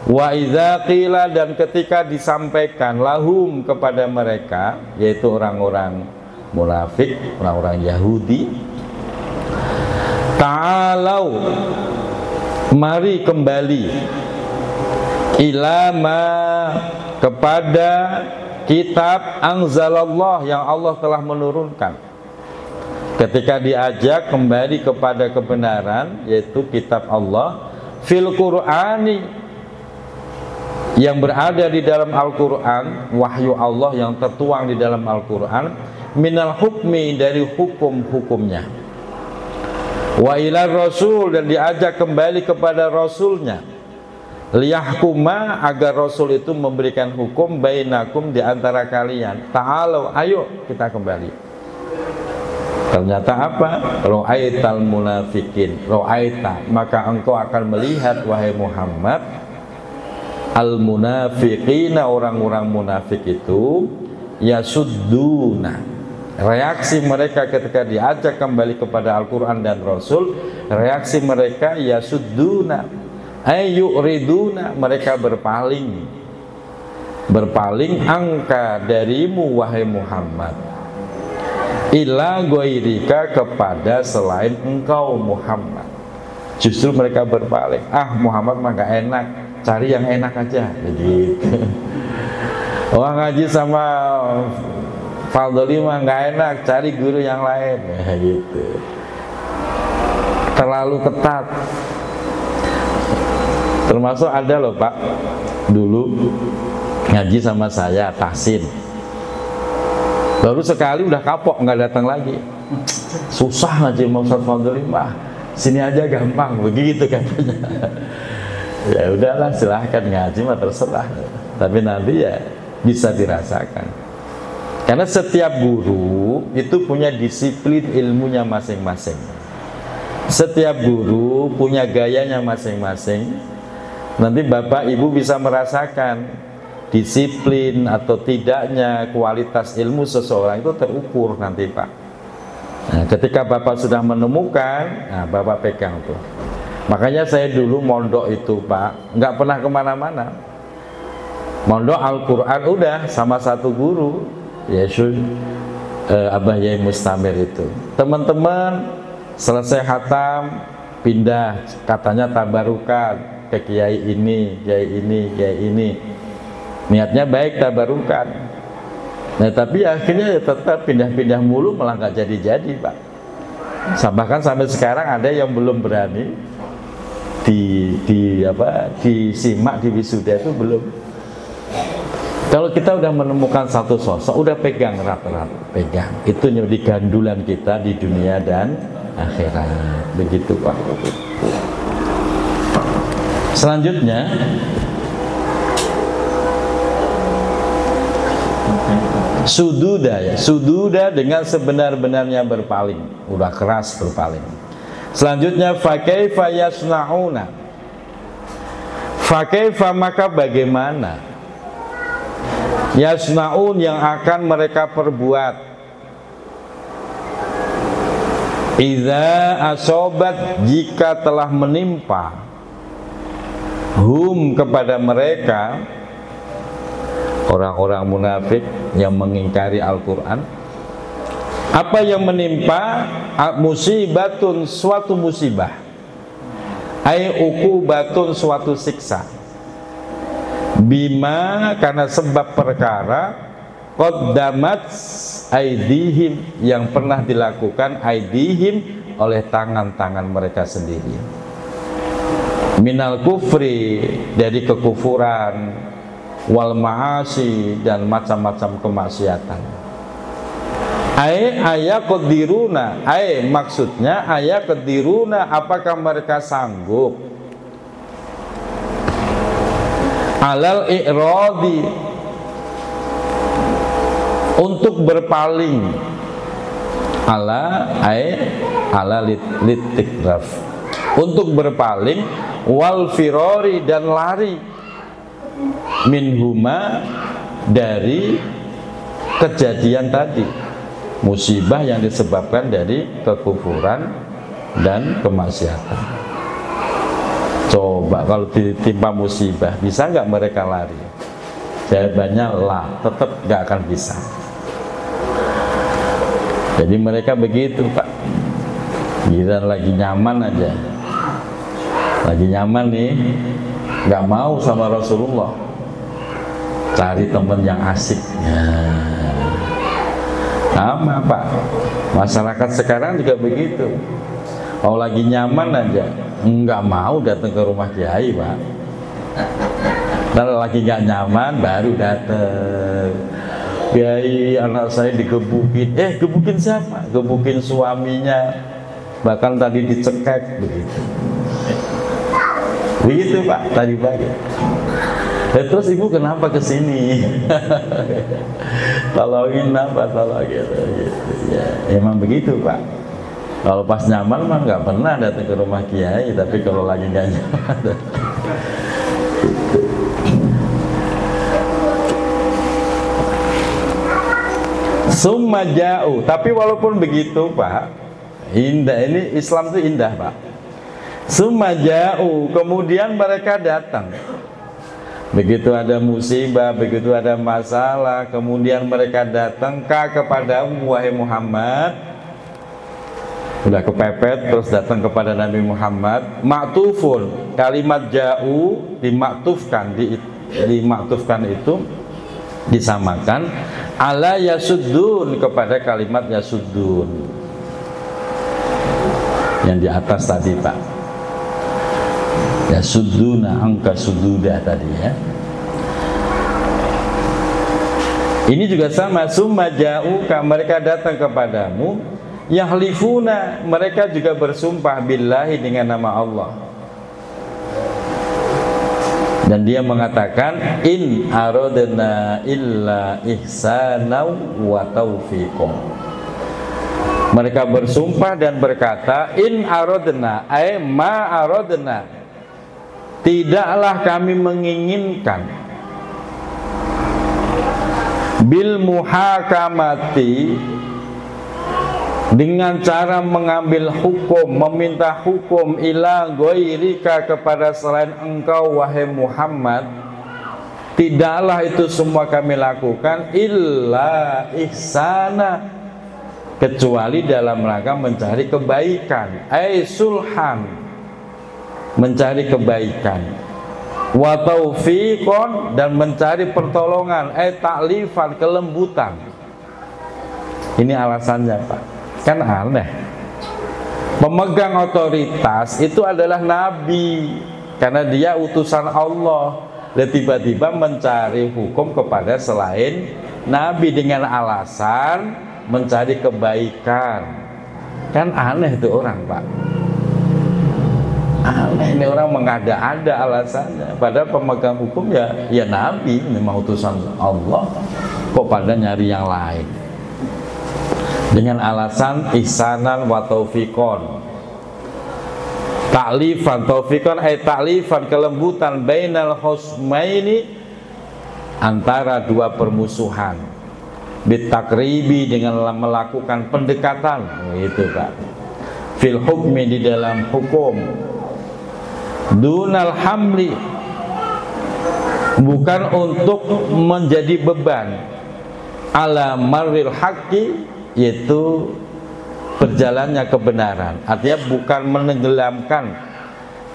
Wa idza qila, dan ketika disampaikan, lahum, kepada mereka, yaitu orang-orang munafik, orang-orang Yahudi, ta'alau, mari kembali, ilama, kepada kitab anzalallah, yang Allah telah menurunkan. Ketika diajak kembali kepada kebenaran, yaitu kitab Allah, fil Qur'ani, yang berada di dalam Al-Quran, wahyu Allah yang tertuang di dalam Al-Quran, minal hukmi, dari hukum-hukumnya, wa ila rasul, dan diajak kembali kepada rasulnya, liyahkuma, agar rasul itu memberikan hukum, bainakum, di antara kalian. Ta'alu, ayo kita kembali. Ternyata apa? Ra'aital munafikin, ra'aita, maka engkau akan melihat, wahai Muhammad, al munafiqina, orang-orang munafik itu, yasudduna, reaksi mereka ketika diajak kembali kepada Al-Quran dan Rasul, reaksi mereka yasudduna, ayyuriduna, mereka berpaling, angka darimu, wahai Muhammad, ila ghairika, kepada selain engkau Muhammad. Justru mereka berpaling, Muhammad mah gak enak, cari yang enak aja, begitu. Orang ngaji sama Faldoli mah nggak enak, cari guru yang lain, ya, gitu. Terlalu ketat. Termasuk ada loh, Pak, dulu ngaji sama saya, tahsin, baru sekali udah kapok, nggak datang lagi. Susah ngaji sama Ustaz Faldoli mah, sini aja gampang, begitu katanya. Ya udahlah, silahkan ngaji mah terserah, tapi nanti ya bisa dirasakan. Karena setiap guru itu punya disiplin ilmunya masing-masing. Setiap guru punya gayanya masing-masing. Nanti Bapak Ibu bisa merasakan disiplin atau tidaknya kualitas ilmu seseorang itu terukur nanti Pak. Nah, ketika Bapak sudah menemukan, nah Bapak pegang tuh. Makanya saya dulu mondok itu Pak, nggak pernah kemana-mana. Mondok Al-Quran udah sama satu guru, yaitu Abah Yai Mustamir itu. Teman-teman selesai khatam pindah, katanya tabarukan ke kiai ini, kiai ini, kiai ini. Niatnya baik tabarukan. Nah tapi akhirnya ya tetap pindah-pindah mulu, malah nggak jadi-jadi Pak. Bahkan sampai sekarang ada yang belum berani disimak di wisuda itu belum. Kalau kita udah menemukan satu sosok, udah pegang erat-erat, pegang. Itu jadi gandulan kita di dunia dan akhirat. Begitu Pak. Selanjutnya, sududa ya, sududa dengan sebenar-benarnya berpaling, udah keras berpaling. Selanjutnya, fakaifa yasnauna, fakaifa maka bagaimana, yasnaun yang akan mereka perbuat, idza asobat jika telah menimpa, hum kepada mereka, orang-orang munafik yang mengingkari Al-Quran. Apa yang menimpa? Musibatun, suatu musibah, ai uqubatun, suatu siksa, bima karena sebab perkara, qaddamat aidihim yang pernah dilakukan aidihim oleh tangan-tangan mereka sendiri, minal kufri dari kekufuran, wal ma'asi dan macam-macam kemaksiatan. Ayakodiruna, maksudnya ayakodiruna, apakah mereka sanggup alal i'radi, untuk berpaling, ala litikraf, untuk berpaling, wal firori dan lari, minhuma dari kejadian tadi, musibah yang disebabkan dari kekufuran dan kemaksiatan. Coba kalau ditimpa musibah, bisa nggak mereka lari? Jawabannya lah, tetap nggak akan bisa. Jadi mereka begitu Pak, giliran lagi nyaman aja, lagi nyaman nih, nggak mau sama Rasulullah, cari teman yang asik. Sama Pak, masyarakat sekarang juga begitu. Kalau lagi nyaman aja, nggak mau datang ke rumah kiai Pak. Kalau lagi nggak nyaman, baru datang. Kiai, anak saya digebukin. Gebukin siapa? Gebukin suaminya. Bahkan tadi dicekek begitu. Begitu Pak, tadi pagi. Terus ibu kenapa kesini? Tolongin apa? Tolongin gitu. Ya, emang begitu Pak. Kalau pas nyaman mah nggak pernah datang ke rumah kiai, tapi kalau lagi nggak nyaman. Summa ja'u, tapi walaupun begitu Pak, indah, ini Islam itu indah Pak. Summa ja'u, kemudian mereka datang. Begitu ada musibah, begitu ada masalah, kemudian mereka datang kepadamu wahai Muhammad. Udah kepepet, terus datang kepada Nabi Muhammad. Maktufun, kalimat ja'u dimaktufkan, dimaktufkan itu disamakan ala yasuddun, kepada kalimat yasuddun yang di atas tadi Pak, yasudduna angka sududah tadi ya. Ini juga sama, summa ja'uka, mereka datang kepadamu, yahlifuna, mereka juga bersumpah billahi dengan nama Allah. Dan dia mengatakan in aradna illa ihsana wa taufiqan. Mereka bersumpah dan berkata in aradna ay ma aradna, tidaklah kami menginginkan bil muhakamati, dengan cara mengambil hukum, meminta hukum ila ghairika, kepada selain engkau wahai Muhammad, tidaklah itu semua kami lakukan illa ihsana, kecuali dalam rangka mencari kebaikan, ai sulhan, mencari kebaikan, wa taufiqon, dan mencari pertolongan, ai ta'lifan, kelembutan. Ini alasannya, Pak. Kan aneh, pemegang otoritas itu adalah Nabi, karena dia utusan Allah, dan tiba-tiba mencari hukum kepada selain Nabi dengan alasan mencari kebaikan. Kan aneh itu orang, Pak. Aneh, ini orang mengada-ada alasannya, padahal pemegang hukum ya Nabi, memang utusan Allah, kok pada nyari yang lain dengan alasan ihsanan wa taufiqon, ta'lifan, taufiqon ay ta'lifan, kelembutan, bainal khusmaini, antara dua permusuhan, bitakribi, dengan melakukan pendekatan, itu Pak, fil hukmi, di dalam hukum, dunal hamli, bukan untuk menjadi beban, ala marril haqqi, yaitu berjalannya kebenaran, artinya bukan menenggelamkan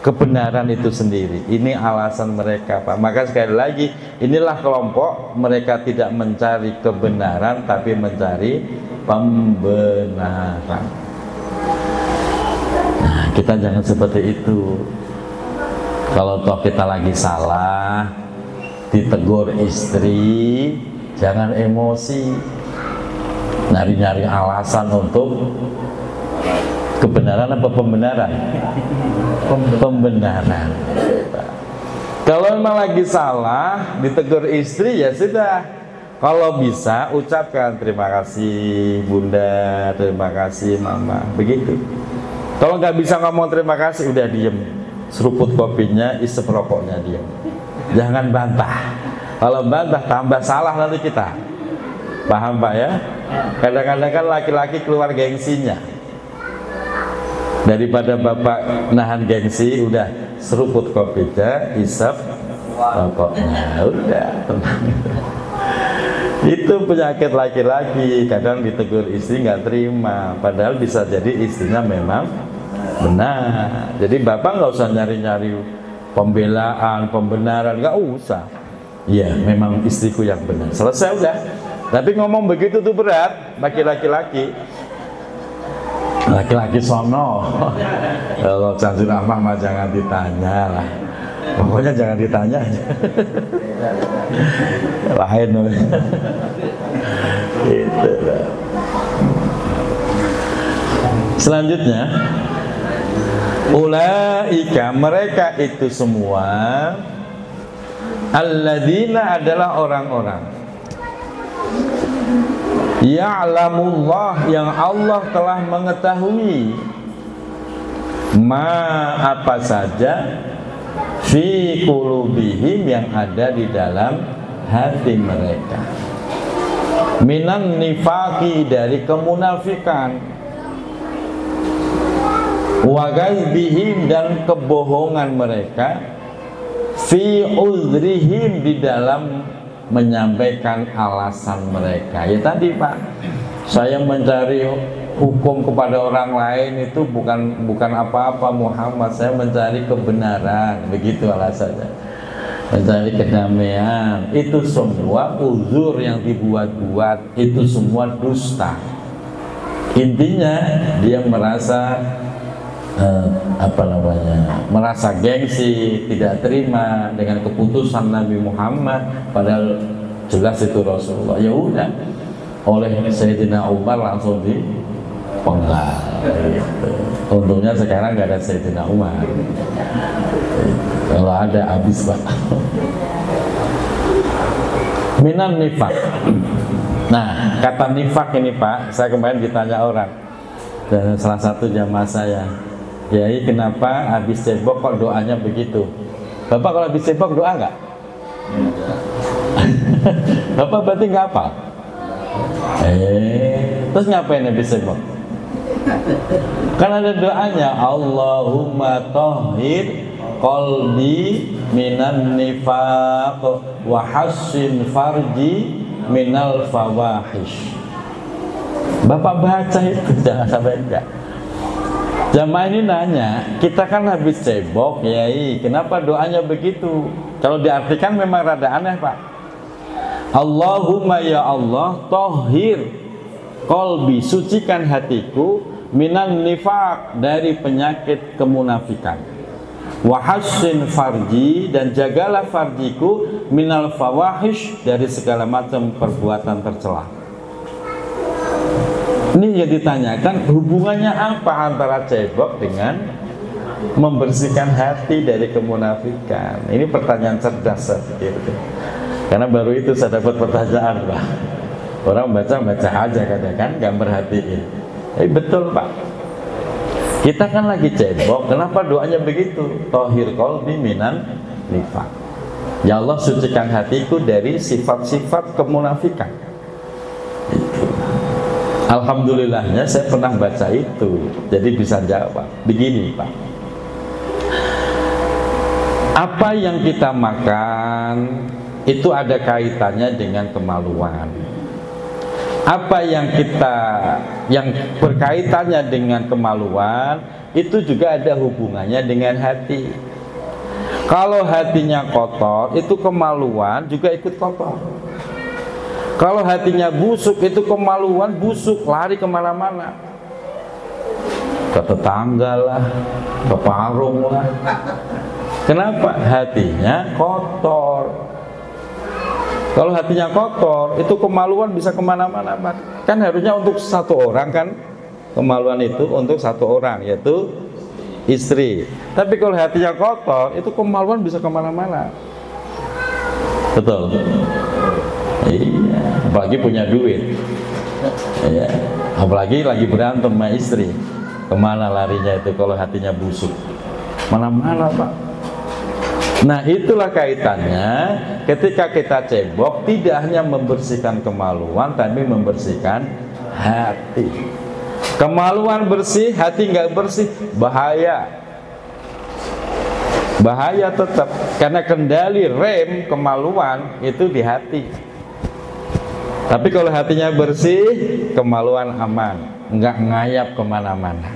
kebenaran itu sendiri. Ini alasan mereka, Pak. Maka sekali lagi, inilah kelompok mereka tidak mencari kebenaran tapi mencari pembenaran. Nah, kita jangan seperti itu. Kalau toh kita lagi salah, ditegur istri, jangan emosi, nyari-nyari alasan untuk kebenaran apa pembenaran? Pembenaran. Kalau memang lagi salah, ditegur istri, ya sudah. Kalau bisa ucapkan terima kasih Bunda, terima kasih Mama, begitu. Kalau nggak bisa ngomong terima kasih, udah diem, seruput kopinya, isep rokoknya, diem. Jangan bantah. Kalau bantah tambah salah nanti kita. Paham Pak ya? Kadang-kadang kan laki-laki keluar gengsinya, daripada bapak nahan gengsi, udah seruput kopinya, isep rokoknya, udah tenang. Itu penyakit laki-laki, kadang ditegur istri nggak terima, padahal bisa jadi istrinya memang benar. Jadi bapak nggak usah nyari-nyari pembelaan, pembenaran, nggak usah. Iya, memang istriku yang benar, selesai udah. Tapi ngomong begitu tuh berat bagi laki-laki. Laki-laki sono. Kalau Janjur Amah mah jangan ditanya lah. Pokoknya jangan ditanya aja. Lain gitu. Selanjutnya, ulaika, mereka itu semua, alladzina, adalah orang-orang, ya'lamullah, yang Allah telah mengetahui, ma, apa saja, fi qulubihim, yang ada di dalam hati mereka, minan nifaqi, dari kemunafikan, wa ghaibihim, dan kebohongan mereka, fi uzrihim, di dalam menyampaikan alasan mereka. Ya tadi Pak, saya mencari hukum kepada orang lain itu bukan apa-apa Muhammad, saya mencari kebenaran, begitu alasannya, mencari kedamaian. Itu semua uzur yang dibuat-buat, itu semua dusta. Intinya dia merasa merasa gengsi, tidak terima dengan keputusan Nabi Muhammad, padahal jelas itu Rasulullah. Ya udah, oleh Sayyidina Umar langsung dipenggal. Untungnya sekarang nggak ada Sayyidina Umar. Kalau ada habis Pak. Minan nifak. Nah, kata nifak ini Pak, saya kemarin ditanya orang dan salah satu jamaah saya, Yai kenapa habis cebok kok doanya begitu? Bapak kalau habis cebok doa nggak? Bapak berarti nggak apa? Terus ngapain habis cebok? Kan ada doanya, Allahumma tahhir qalbi minan nifaq wa hassin farji minal fawahish. Bapak baca itu, jangan sampai enggak. Jamaah ini nanya, kita kan habis cebok, Yai, kenapa doanya begitu? Kalau diartikan memang rada aneh Pak. Allahumma ya Allah, tahhir qalbi, sucikan hatiku, minan nifaq, dari penyakit kemunafikan. Wa hassin farji, dan jagalah farjiku, minal fawahish, dari segala macam perbuatan tercela. Ini yang ditanyakan, hubungannya apa antara cebok dengan membersihkan hati dari kemunafikan? Ini pertanyaan cerdas saya pikir. Karena baru itu saya dapat pertanyaan Pak. Orang baca aja kadang-kadang, nggak merhatiin. Betul Pak. Kita kan lagi cebok, kenapa doanya begitu? Tahhir qalbi minan nifaq. Ya Allah, sucikan hatiku dari sifat-sifat kemunafikan. Itu. Alhamdulillahnya saya pernah baca itu, jadi bisa jawab. Begini Pak, apa yang kita makan itu ada kaitannya dengan kemaluan. Apa yang berkaitannya dengan kemaluan itu juga ada hubungannya dengan hati. Kalau hatinya kotor, itu kemaluan juga ikut kotor. Kalau hatinya busuk, itu kemaluan busuk, lari kemana-mana, ke tetangga lah, ke parung lah. Kenapa? Hatinya kotor. Kalau hatinya kotor, itu kemaluan bisa kemana-mana. Kan harusnya untuk satu orang kan, kemaluan itu untuk satu orang, yaitu istri. Tapi kalau hatinya kotor, itu kemaluan bisa kemana-mana. Betul? Iya, apalagi punya duit. Iya, apalagi lagi berantem sama istri. Kemana larinya itu kalau hatinya busuk? Mana-mana Pak. Nah, itulah kaitannya ketika kita cebok, tidak hanya membersihkan kemaluan, tapi membersihkan hati. Kemaluan bersih, hati nggak bersih, bahaya. Bahaya tetap, karena kendali rem kemaluan itu di hati. Tapi kalau hatinya bersih, kemaluan aman, nggak ngayap kemana-mana.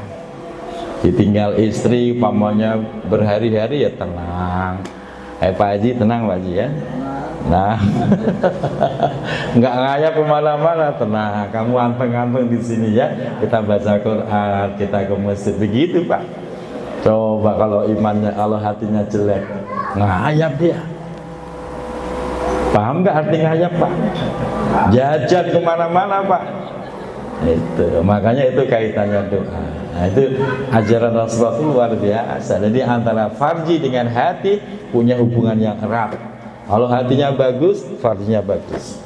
Ditinggal istri, pamannya berhari-hari ya tenang. Pak Haji tenang Pak Haji ya. Nah, nggak ngayap kemana-mana, tenang. Kamu anteng-anteng di sini ya. Kita baca Quran, kita ke masjid, begitu Pak. Coba kalau imannya, kalau hatinya jelek, ngayap dia. Paham nggak arti ngayap Pak? Jajan kemana-mana Pak. Itu makanya itu kaitannya doa. Nah, itu ajaran Rasulullah itu luar biasa. Jadi antara farji dengan hati punya hubungan yang erat. Kalau hatinya bagus, farjinya bagus.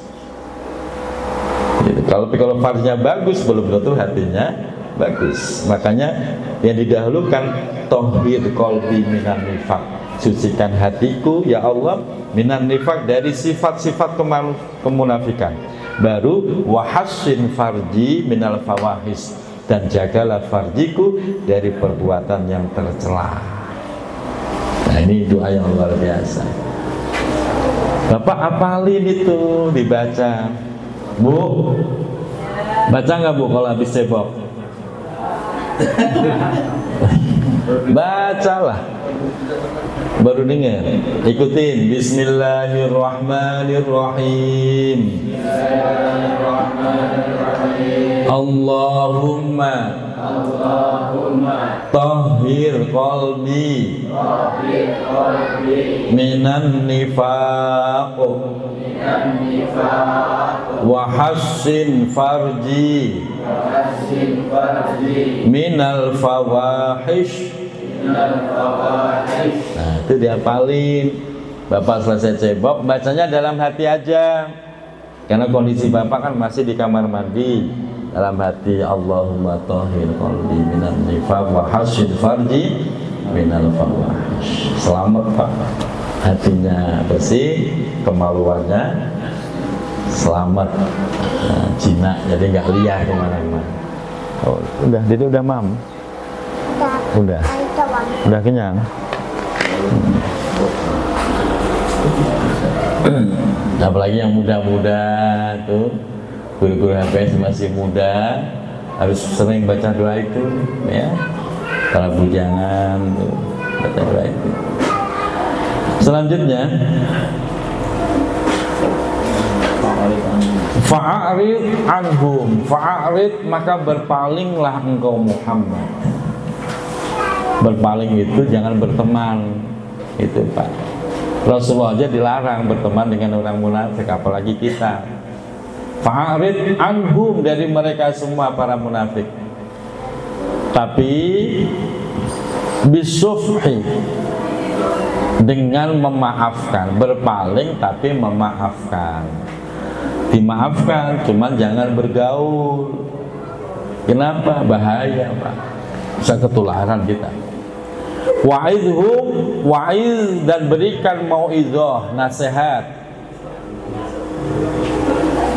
Gitu. Kalau farjinya bagus, belum tentu hatinya bagus. Makanya yang didahulukan tahhir qalbi minan nifaq, sucikan hatiku ya Allah minan nifaq, dari sifat-sifat kemunafikan. Baru wahassin farji minal fawahis, dan jagalah farjiku dari perbuatan yang tercela. Nah, ini doa yang luar biasa. Bapak apalin itu, dibaca. Bu, baca nggak Bu kalau habis cebok? Bacalah. Baru dengar, ikutin. Bismillahirrahmanirrahim. Allahumma tahhir qalbi minan nifaq wa hassin farji minal fawahish Nah itu dihafalin. Bapak selesai cebok, bacanya dalam hati aja. Karena kondisi bapak kan masih di kamar mandi. Dalam hati, Allahumma tahhir qalbi minan nifaq wa hasyid farji minal fawahish. Selamat Pak, hatinya bersih, kemaluannya selamat, jinak, jadi nggak liar kemana-mana. Oh, udah, jadi udah mam? Udah kenyang? Apalagi yang muda-muda tuh, guru-guru HPS masih muda, harus sering baca doa itu, ya. Para bujangan tuh, baca doa itu. Selanjutnya, fa'arid anhum, fa'arid maka berpalinglah engkau Muhammad. Berpaling itu jangan berteman, itu Pak. Rasulullah aja dilarang berteman dengan orang munafik, apalagi kita. Fa'arid anhum, dari mereka semua para munafik. Tapi bisufhi, dengan memaafkan, berpaling tapi memaafkan. Dimaafkan, cuman jangan bergaul. Kenapa? Bahaya Pak, bisa ketularan kita. Wa'idhum, wa'idh, dan berikan mau'idhah, nasihat.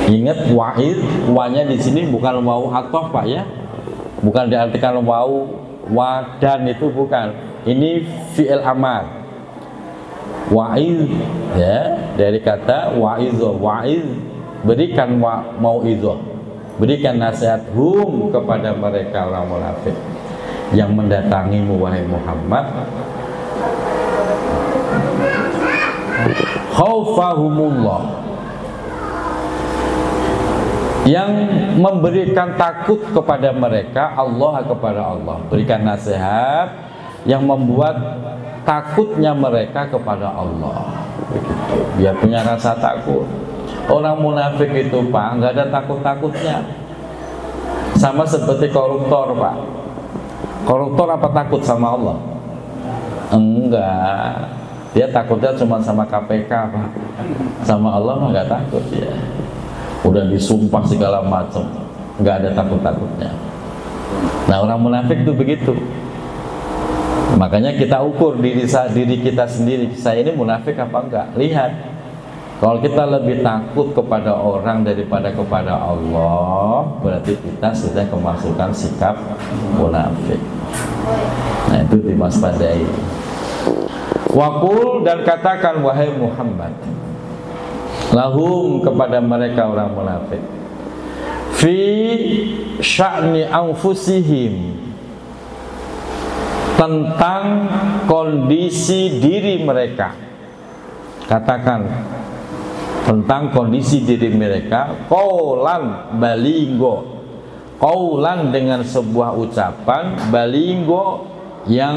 Ingat wa'idh, wa'nya di sini bukan wa'u atof Pak ya, bukan diartikan wa'u wadan, itu bukan. Ini fi'il amar. Wa'idh ya, dari kata wa'idhah, wa'idh, berikan mau'idhah, berikan nasihat hum, kepada mereka orang munafik yang mendatangimu wahai Muhammad. Khaufahumullah, yang memberikan takut kepada mereka, Allah, kepada Allah. Berikan nasihat yang membuat takutnya mereka kepada Allah. Begitu. Dia punya rasa takut. Orang munafik itu Pak, nggak ada takut-takutnya. Sama seperti koruptor Pak. Koruptor apa takut sama Allah? Enggak. Dia takutnya cuma sama KPK Pak. Sama Allah mah nggak takut ya. Udah disumpah segala macam, nggak ada takut-takutnya. Nah orang munafik itu begitu. Makanya kita ukur diri kita sendiri. Saya ini munafik apa enggak? Lihat. Kalau kita lebih takut kepada orang daripada kepada Allah, berarti kita sudah kemasukan sikap munafik. Nah itu diwaspadai. Waqul, dan katakan wahai Muhammad, lahum, kepada mereka orang munafik, fi sya'ni anfusihim, tentang kondisi diri mereka. Katakan tentang kondisi diri mereka, qaulan balinggo, qaulan dengan sebuah ucapan, balinggo yang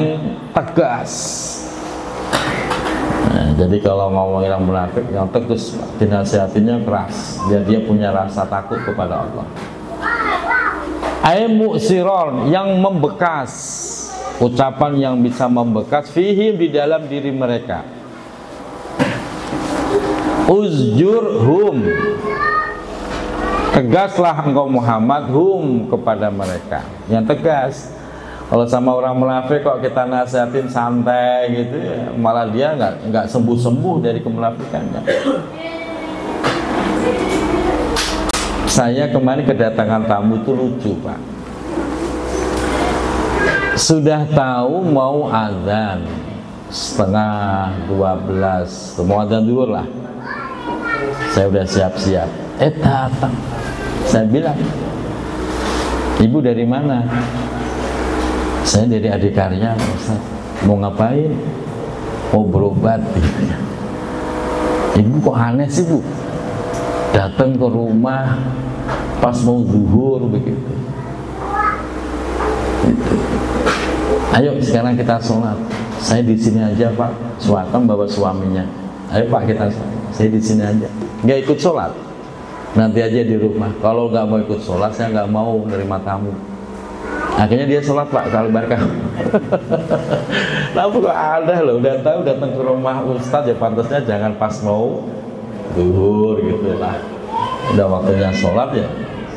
tegas. Nah, jadi kalau ngomong orang munafik yang tegas, dinasihatinya keras, biar dia punya rasa takut kepada Allah. Ay mu'siron, yang membekas, ucapan yang bisa membekas, fihim, di dalam diri mereka. Uzjurhum, tegaslah engkau Muhammad hum, kepada mereka, yang tegas. Kalau sama orang munafik kok kita nasihatin santai gitu ya, malah dia nggak sembuh-sembuh dari kemunafikannya. Saya kemarin kedatangan tamu itu lucu Pak. Sudah tahu mau azan 11:30, mau azan zuhur lah. Saya udah siap-siap. Datang. Saya bilang, ibu dari mana? Saya dari Adikarya, Ustaz. Mau ngapain? Mau berobat. Ibu kok aneh sih Bu? Datang ke rumah pas mau zuhur begitu. Gitu. Ayo sekarang kita sholat. Saya di sini aja Pak. Suatam bawa suaminya. Ayo Pak kita sholat. Saya di sini aja. Nggak ikut sholat. Nanti aja di rumah. Kalau nggak mau ikut sholat, saya nggak mau menerima tamu. Akhirnya dia sholat Pak, kalau barkah. Tapi kok ada loh, udah tahu datang ke rumah Ustadz ya pantasnya jangan pas mau zuhur gitu lah. Udah waktunya sholat ya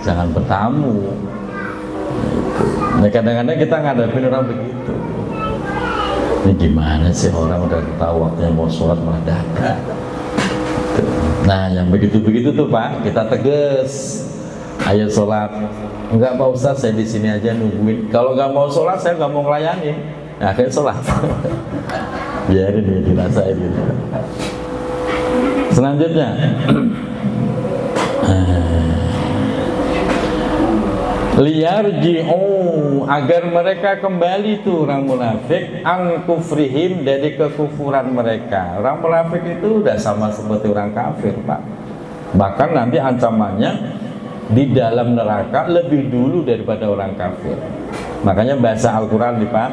jangan bertamu. Nah kadang-kadang kita ngadepin orang begitu. Ini gimana sih orang udah tahu waktunya mau sholat malah datang. Nah yang begitu-begitu tuh Pak, kita tegas. Ayo sholat. Enggak Pak Ustadz, saya di sini aja nungguin. Kalau nggak mau sholat, saya nggak mau ngelayanin. Nah, akhirnya sholat. Biarin dia dirasain gitu. Selanjutnya, liyarji'u, agar mereka kembali tuh orang munafik an kufrihim, dari kekufuran mereka. Orang munafik itu udah sama seperti orang kafir Pak. Bahkan nanti ancamannya di dalam neraka lebih dulu daripada orang kafir. Makanya bahasa Al-Quran nih Pak,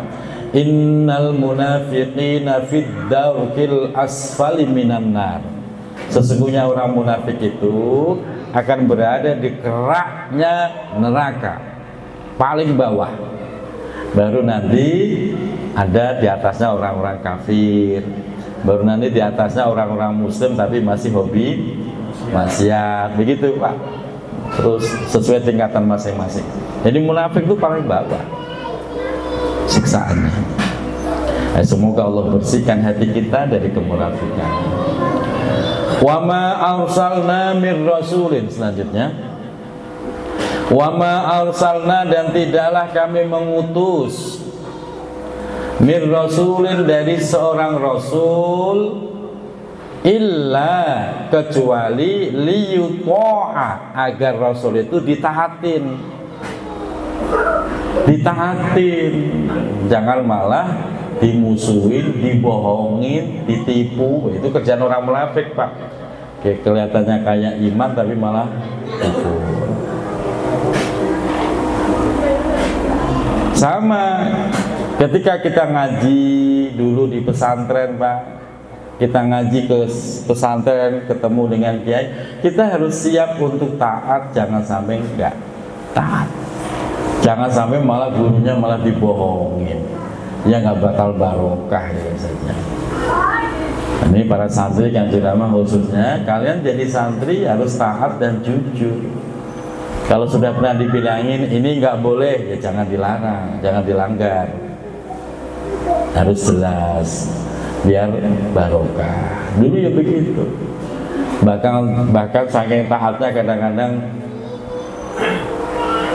innal munafiqina fid darkil asfali minan nar. Sesungguhnya orang munafik itu akan berada di keraknya neraka paling bawah. Baru nanti ada di atasnya orang-orang kafir, baru nanti di atasnya orang-orang muslim tapi masih hobi maksiat, begitu Pak. Terus sesuai tingkatan masing-masing. Jadi munafik itu paling bawah siksaannya. Semoga Allah bersihkan hati kita dari kemunafikan. Wa ma arsalna mir rasulin, selanjutnya. Wa ma arsalna, dan tidaklah kami mengutus mir rasulin, dari seorang rasul, illa, kecuali liyuto'a, agar rasul itu ditaatin. Jangan malah dimusuhin, dibohongin, ditipu. Itu kerjaan orang munafik Pak. Kayak kelihatannya kayak iman tapi malah kufur. Sama ketika kita ngaji dulu di pesantren Pak, kita ngaji ke pesantren, ketemu dengan kiai, kita harus siap untuk taat, jangan sampai enggak taat. Jangan sampai malah gurunya malah dibohongin, ya nggak bakal barokah ya saja. Ini para santri yang ceramah khususnya, kalian jadi santri harus taat dan jujur. Kalau sudah pernah dibilangin ini nggak boleh, ya jangan dilarang, jangan dilanggar, harus jelas biar barokah. Dulu ya begitu. Bahkan saking taatnya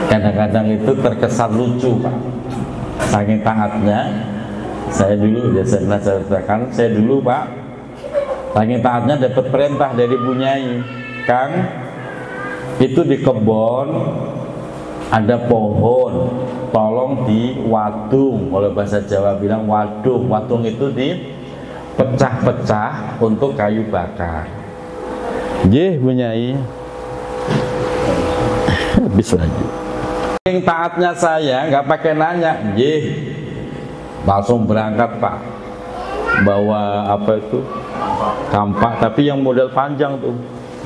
kadang-kadang itu terkesan lucu Pak. Saking taatnya, saya dulu ya saya pernah ceritakan, saya dulu Pak, saking taatnya dapat perintah dari Bu Nyai, Kang, itu di kebon ada pohon, tolong diwadung. Oleh bahasa Jawa bilang wadung. Wadung itu dipecah-pecah untuk kayu bakar. Nggih, Bu Nyai. Habis lagi. Yang taatnya saya nggak pakai nanya, nggih. Langsung berangkat Pak. Bawa apa itu? Kampak, tapi yang model panjang tuh,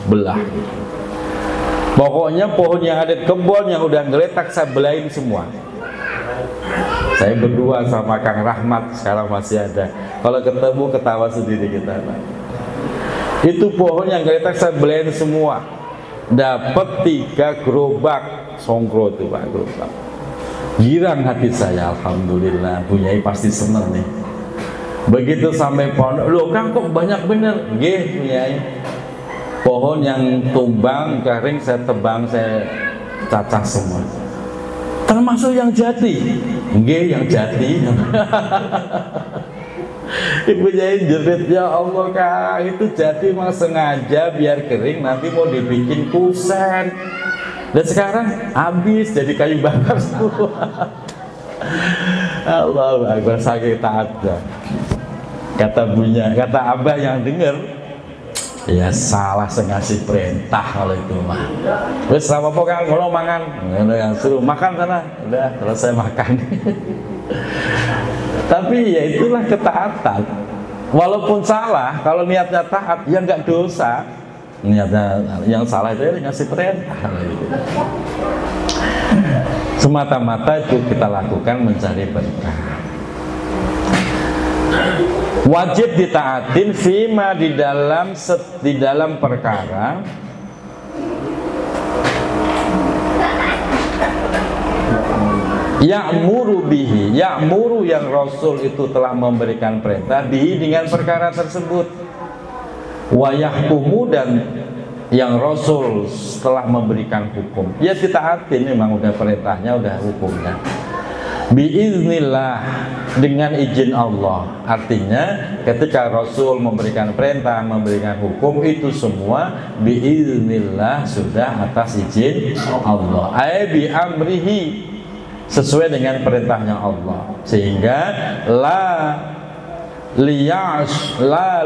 belah. Pokoknya pohon yang ada di kebun yang udah ngeletak saya belain semua. Saya berdua sama Kang Rahmat, sekarang masih ada. Kalau ketemu ketawa sendiri kita. Itu pohon yang ngeletak saya belain semua. Dapat 3 gerobak songkro itu Pak, gerobak. Girang hati saya, alhamdulillah. Bu Nyai pasti seneng nih. Begitu sampai pohon, loh Kang kok banyak bener? Nggih Bu Nyai. Pohon yang tumbang, kering saya tebang, saya cacah semua. Termasuk yang jati. Nggih, yang jati. Ibu Nyai jerit, ya Allah Kang, itu jati mah sengaja biar kering, nanti mau dibikin kusen. Dan sekarang habis jadi kayu bakar semua. Allahu Akbar, sakit taatnya. Kata Bunya, kata Abah yang dengar, ya salah sengasih perintah kalau itu mah. Terus apa-apa Kang, kalau makan, yang suruh makan sana, udah selesai makan. Tapi ya itulah ketaatan. Walaupun salah, kalau niatnya taat, ya nggak dosa. Niatnya yang salah itu ya ngasih perintah. Semata-mata itu kita lakukan mencari berkah. Wajib ditaatin fima di dalam perkara ya'muru bihi, ya'muru yang Rasul itu telah memberikan perintah bihi dengan perkara tersebut, wa yahkumu dan yang Rasul telah memberikan hukum, ya ditaatin, memang udah perintahnya, udah hukumnya. Biiznillah, dengan izin Allah. Artinya ketika Rasul memberikan perintah, memberikan hukum, itu semua biiznillah, sudah atas izin Allah. Bi amrihi, sesuai dengan perintahnya Allah, sehingga la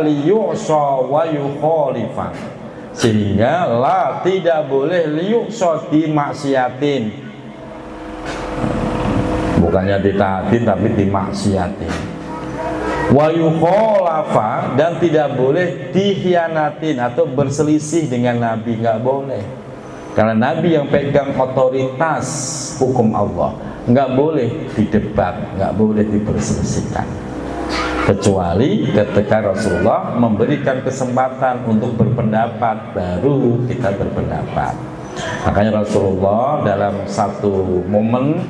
liyu'sa wa yukhalifa, sehingga la tidak boleh liyu'sa, dimaksiatin, bukannya ditaatin tapi dimaksiatin, wa yukhalafa, dan tidak boleh dikhianatin atau berselisih dengan Nabi, nggak boleh, karena Nabi yang pegang otoritas hukum Allah, nggak boleh didebat, nggak boleh diperselisihkan, kecuali ketika Rasulullah memberikan kesempatan untuk berpendapat, baru kita berpendapat. Makanya Rasulullah dalam satu momen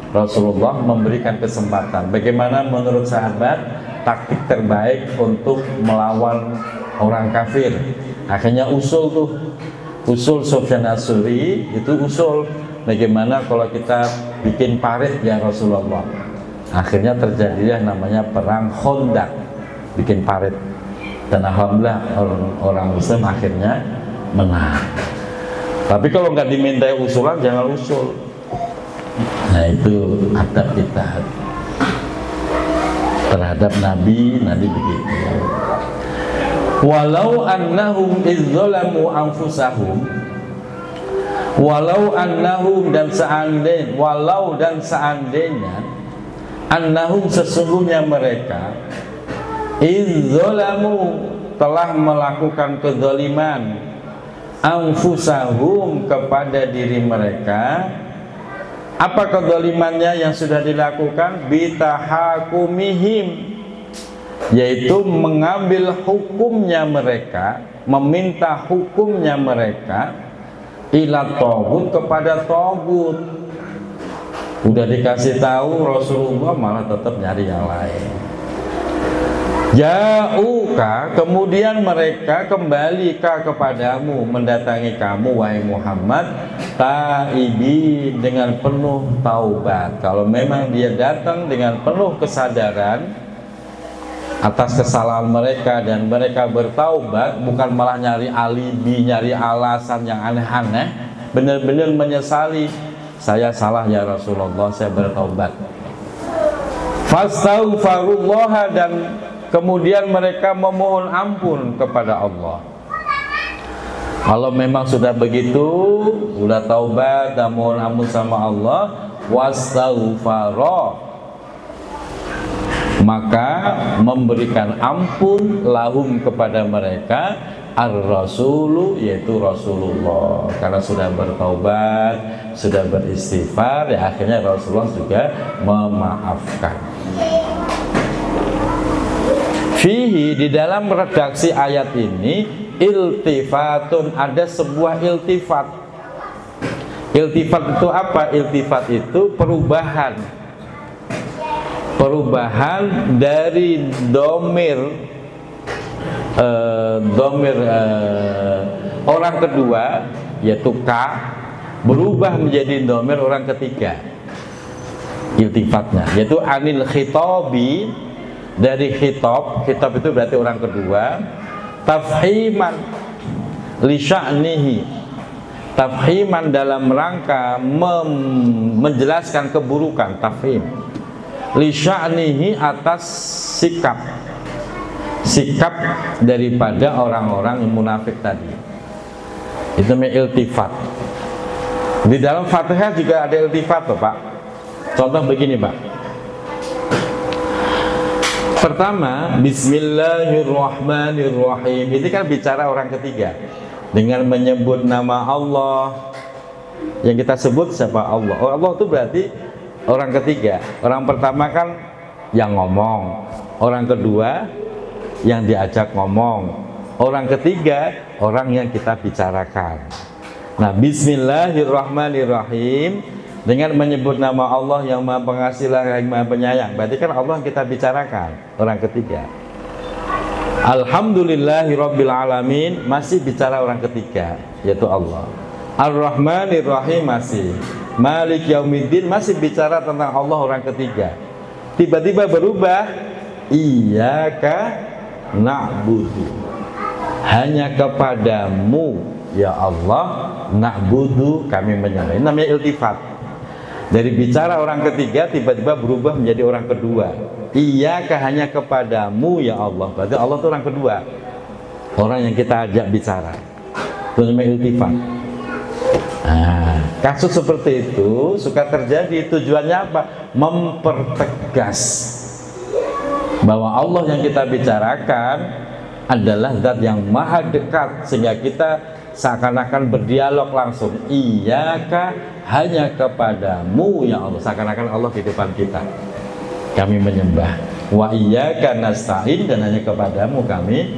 Rasulullah memberikan kesempatan, bagaimana menurut sahabat taktik terbaik untuk melawan orang kafir. Akhirnya usul Sufyan As-Suri itu usul, bagaimana kalau kita bikin parit ya Rasulullah. Akhirnya terjadilah namanya perang Khandaq, bikin parit, dan alhamdulillah orang Muslim akhirnya menang. Tapi kalau nggak dimintai usulan, jangan usul. Nah, itu adab kita terhadap Nabi begitu. Walau annahum izzalamu anfusahum, walau annahum, dan seandainya, walau dan seandainya, annahum, sesungguhnya mereka, izzalamu, telah melakukan kezaliman, anfusahum, kepada diri mereka. Apa kezalimannya yang sudah dilakukan? Bitahakumihim, yaitu mengambil hukumnya mereka, meminta hukumnya mereka, ila togut, kepada togut. Udah dikasih tahu Rasulullah malah tetap nyari yang lain. Ja'uka, kemudian mereka kembali kepadamu, mendatangi kamu wahai Muhammad, taibi, dengan penuh taubat. Kalau memang dia datang dengan penuh kesadaran atas kesalahan mereka dan mereka bertaubat, bukan malah nyari alibi, nyari alasan yang aneh-aneh, benar-benar menyesali, saya salah ya Rasulullah, saya bertaubat. Fastaghfirullah, dan kemudian mereka memohon ampun kepada Allah. Kalau memang sudah begitu, sudah taubat dan mohon ampun sama Allah, wastaghfara, maka memberikan ampun lahum, kepada mereka, ar-rasulu, yaitu Rasulullah, karena sudah bertaubat, sudah beristighfar, ya akhirnya Rasulullah juga memaafkan. Fihi, di dalam redaksi ayat ini, iltifatun, ada sebuah iltifat. Iltifat itu apa? Iltifat itu perubahan dari domir orang kedua, yaitu ka, berubah menjadi domir orang ketiga. Iltifatnya yaitu anil khitabi, dari khitab itu berarti orang kedua, tafhiman li sya'nihi, tafhiman dalam rangka menjelaskan keburukan, tafhim li sya'nihi, atas sikap daripada orang-orang yang munafik tadi. Itu namanya iltifat. Di dalam Fatihah juga ada iltifat loh, Pak. Contoh begini, Pak. Pertama, bismillahirrahmanirrahim. Ini kan bicara orang ketiga dengan menyebut nama Allah, yang kita sebut siapa? Allah. Oh, Allah itu berarti orang ketiga. Orang pertama kan yang ngomong, orang kedua yang diajak ngomong, orang ketiga orang yang kita bicarakan. Nah, bismillahirrahmanirrahim, dengan menyebut nama Allah yang Maha Pengasih lagi Maha Penyayang, berarti kan Allah yang kita bicarakan, orang ketiga. Alhamdulillahirabbil alamin, masih bicara orang ketiga, yaitu Allah. Ar-Rahmanir-Rahim masih. Malik Yaumiddin masih bicara tentang Allah, orang ketiga. Tiba-tiba berubah, Iyyaka na'budu, hanya kepadamu ya Allah na'budu, kami menyembah. Ini namanya iltifat. Dari bicara orang ketiga tiba-tiba berubah menjadi orang kedua. Iyyaka, hanya kepadamu ya Allah. Berarti Allah itu orang kedua, orang yang kita ajak bicara. Itu namanya iltifat. Nah, kasus seperti itu suka terjadi. Tujuannya apa? Mempertegas bahwa Allah yang kita bicarakan adalah zat yang maha dekat, sehingga kita seakan-akan berdialog langsung. Iyyaka, hanya kepadamu ya Allah, seakan-akan Allah di depan kita, kami menyembah. Wa iyyaka nasta'in, dan hanya kepadamu kami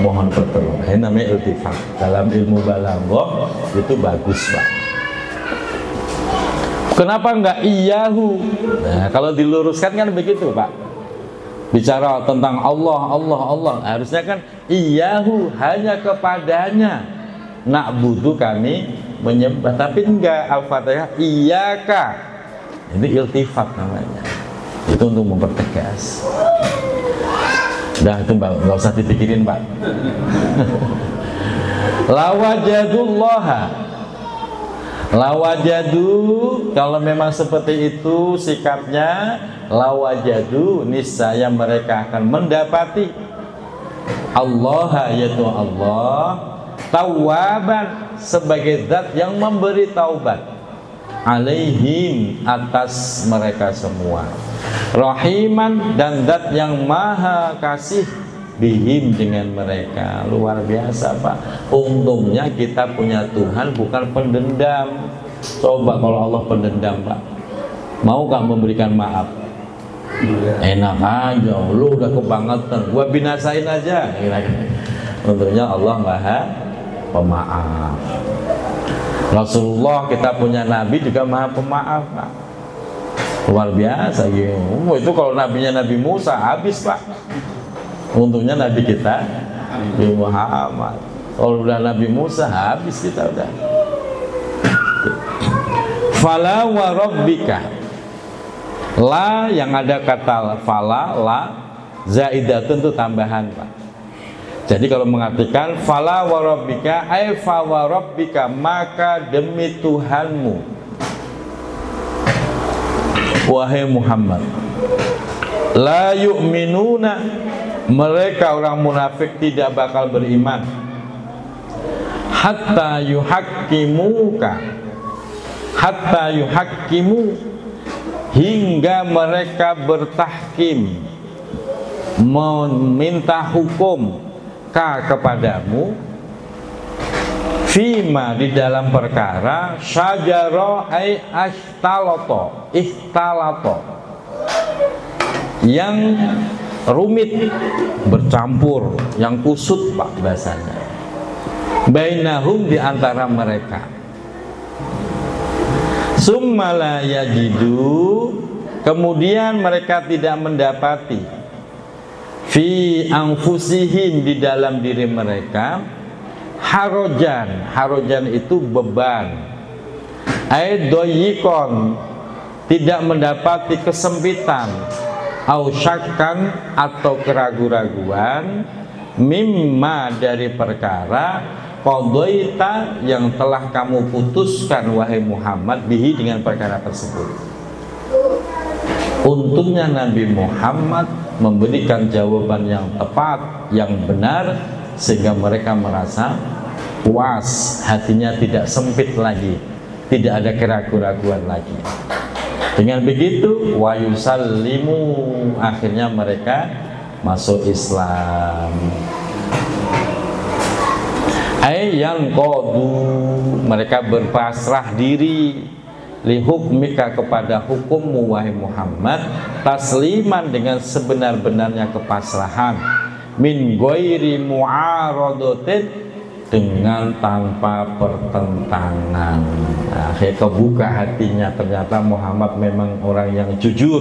mohon pertolongan. Ini namanya iltifat. Dalam ilmu balaghah itu bagus, Pak. Kenapa enggak iyahu? Nah, kalau diluruskan kan begitu, Pak. Bicara tentang Allah, Allah, Allah, harusnya kan iyahu, hanya kepadanya na'budu, kami menyembah. Tapi enggak, Al-Fatihah iyyaka, ini iltifat namanya. Itu untuk mempertegas. Udah, itu Mbak, nggak usah dipikirin, Pak. Lawajadu, kalau memang seperti itu sikapnya, lawajadu, niscaya mereka akan mendapati Allah, yaitu Allah, tawwaban, sebagai zat yang memberi taubat, alaihim, atas mereka semua, rahiman, dan zat yang maha kasih, bihim, dengan mereka. Luar biasa, Pak. Untungnya kita punya Tuhan bukan pendendam. Coba kalau Allah pendendam, Pak, mau gak memberikan maaf? Enak aja, lu udah kebangetan, gua binasain aja. Untungnya Allah maha pemaaf. Rasulullah, kita punya Nabi juga maha pemaaf, Pak. Luar biasa gitu. Itu kalau nabinya Nabi Musa habis, Pak. Untungnya Nabi kita Nabi Muhammad. Kalau udah Nabi Musa habis kita udah. Fala wa rabbika, la yang ada kata fala, la zaidatun itu tambahan, Pak. Jadi kalau mengartikan fala wa rabbika, ay fa wa rabbika, maka demi Tuhanmu wahai Muhammad, la yu'minuna, mereka orang munafik tidak bakal beriman, hatta yuhakkimu, hingga mereka bertahkim, meminta hukum kepadamu, fima, di dalam perkara, syajara ay ikhtalato, yang rumit, bercampur, yang kusut, Pak, bahasanya, bainahum, di antara mereka, summa la yajidu, kemudian mereka tidak mendapati, fi anfusihim, di dalam diri mereka, harojan itu beban, doyikon, tidak mendapati kesempitan, au syakkan, atau keraguan-raguan, mimma, dari perkara, qadaita, yang telah kamu putuskan wahai Muhammad, bihi, dengan perkara tersebut. Untungnya Nabi Muhammad memberikan jawaban yang tepat, yang benar, sehingga mereka merasa puas, hatinya tidak sempit lagi, tidak ada keraguan-raguan lagi. Dengan begitu, wa yusallimu, akhirnya mereka masuk Islam. Ayyan qadu, mereka berpasrah diri li hukmika kepada hukummu wahai Muhammad, tasliman dengan sebenar-benarnya kepasrahan, min ghairi mu'aradatin, dengan tanpa pertentangan. Nah, kebuka hatinya, ternyata Muhammad memang orang yang jujur,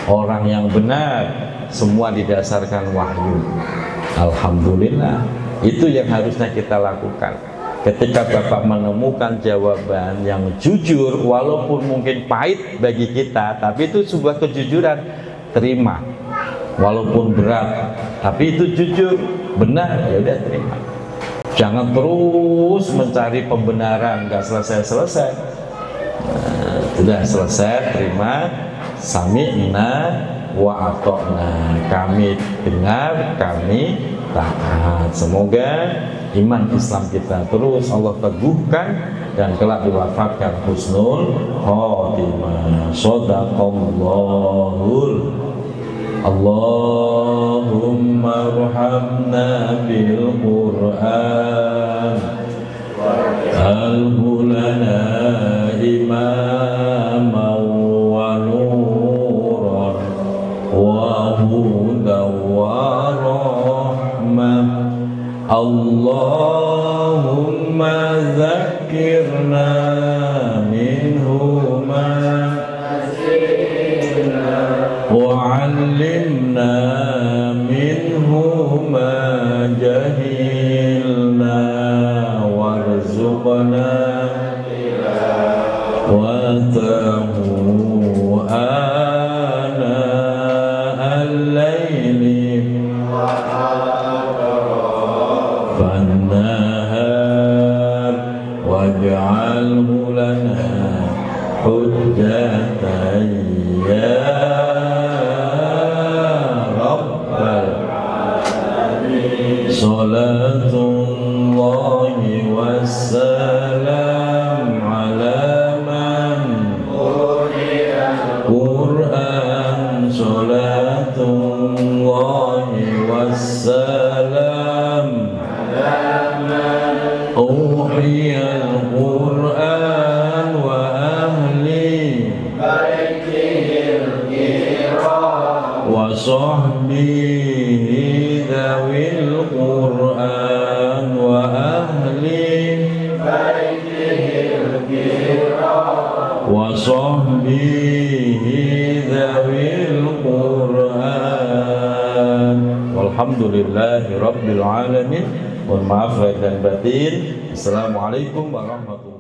orang yang benar, semua didasarkan wahyu. Alhamdulillah, itu yang harusnya kita lakukan. Ketika Bapak menemukan jawaban yang jujur, walaupun mungkin pahit bagi kita, tapi itu sebuah kejujuran, terima. Walaupun berat, tapi itu jujur, benar, ya udah terima. Jangan terus mencari pembenaran, nggak selesai-selesai. Nah, sudah selesai, terima. Sami'na wa ata'na, kami dengar, kami taat. Semoga iman Islam kita terus Allah teguhkan dan kelak diwafatkan husnul khotimah. Shadaqallahul. Allahumma arhamna bil Qur'an waj'alhu lana imaman wa nuran wa hudan wa rahmah. Allahumma zakkirna minhu ma wa 'allimna minhu ma jahilna warzuqna wa tahu ana al-laili فالنهار واجعله لنا حجة يا رب العالمين. صلاة الله والسلام على من قرئ القرآن. صلاة الله والسلام أوحي القرآن وأهلي بيته الكرام وصحبه ذوي القرآن وأهلي بيته الكرام وصحبه ذوي القرآن. Walhamdulillahi Rabbil Alamin. Mohon maaf lahir dan batin. Assalamualaikum warahmatullahi wabarakatuh.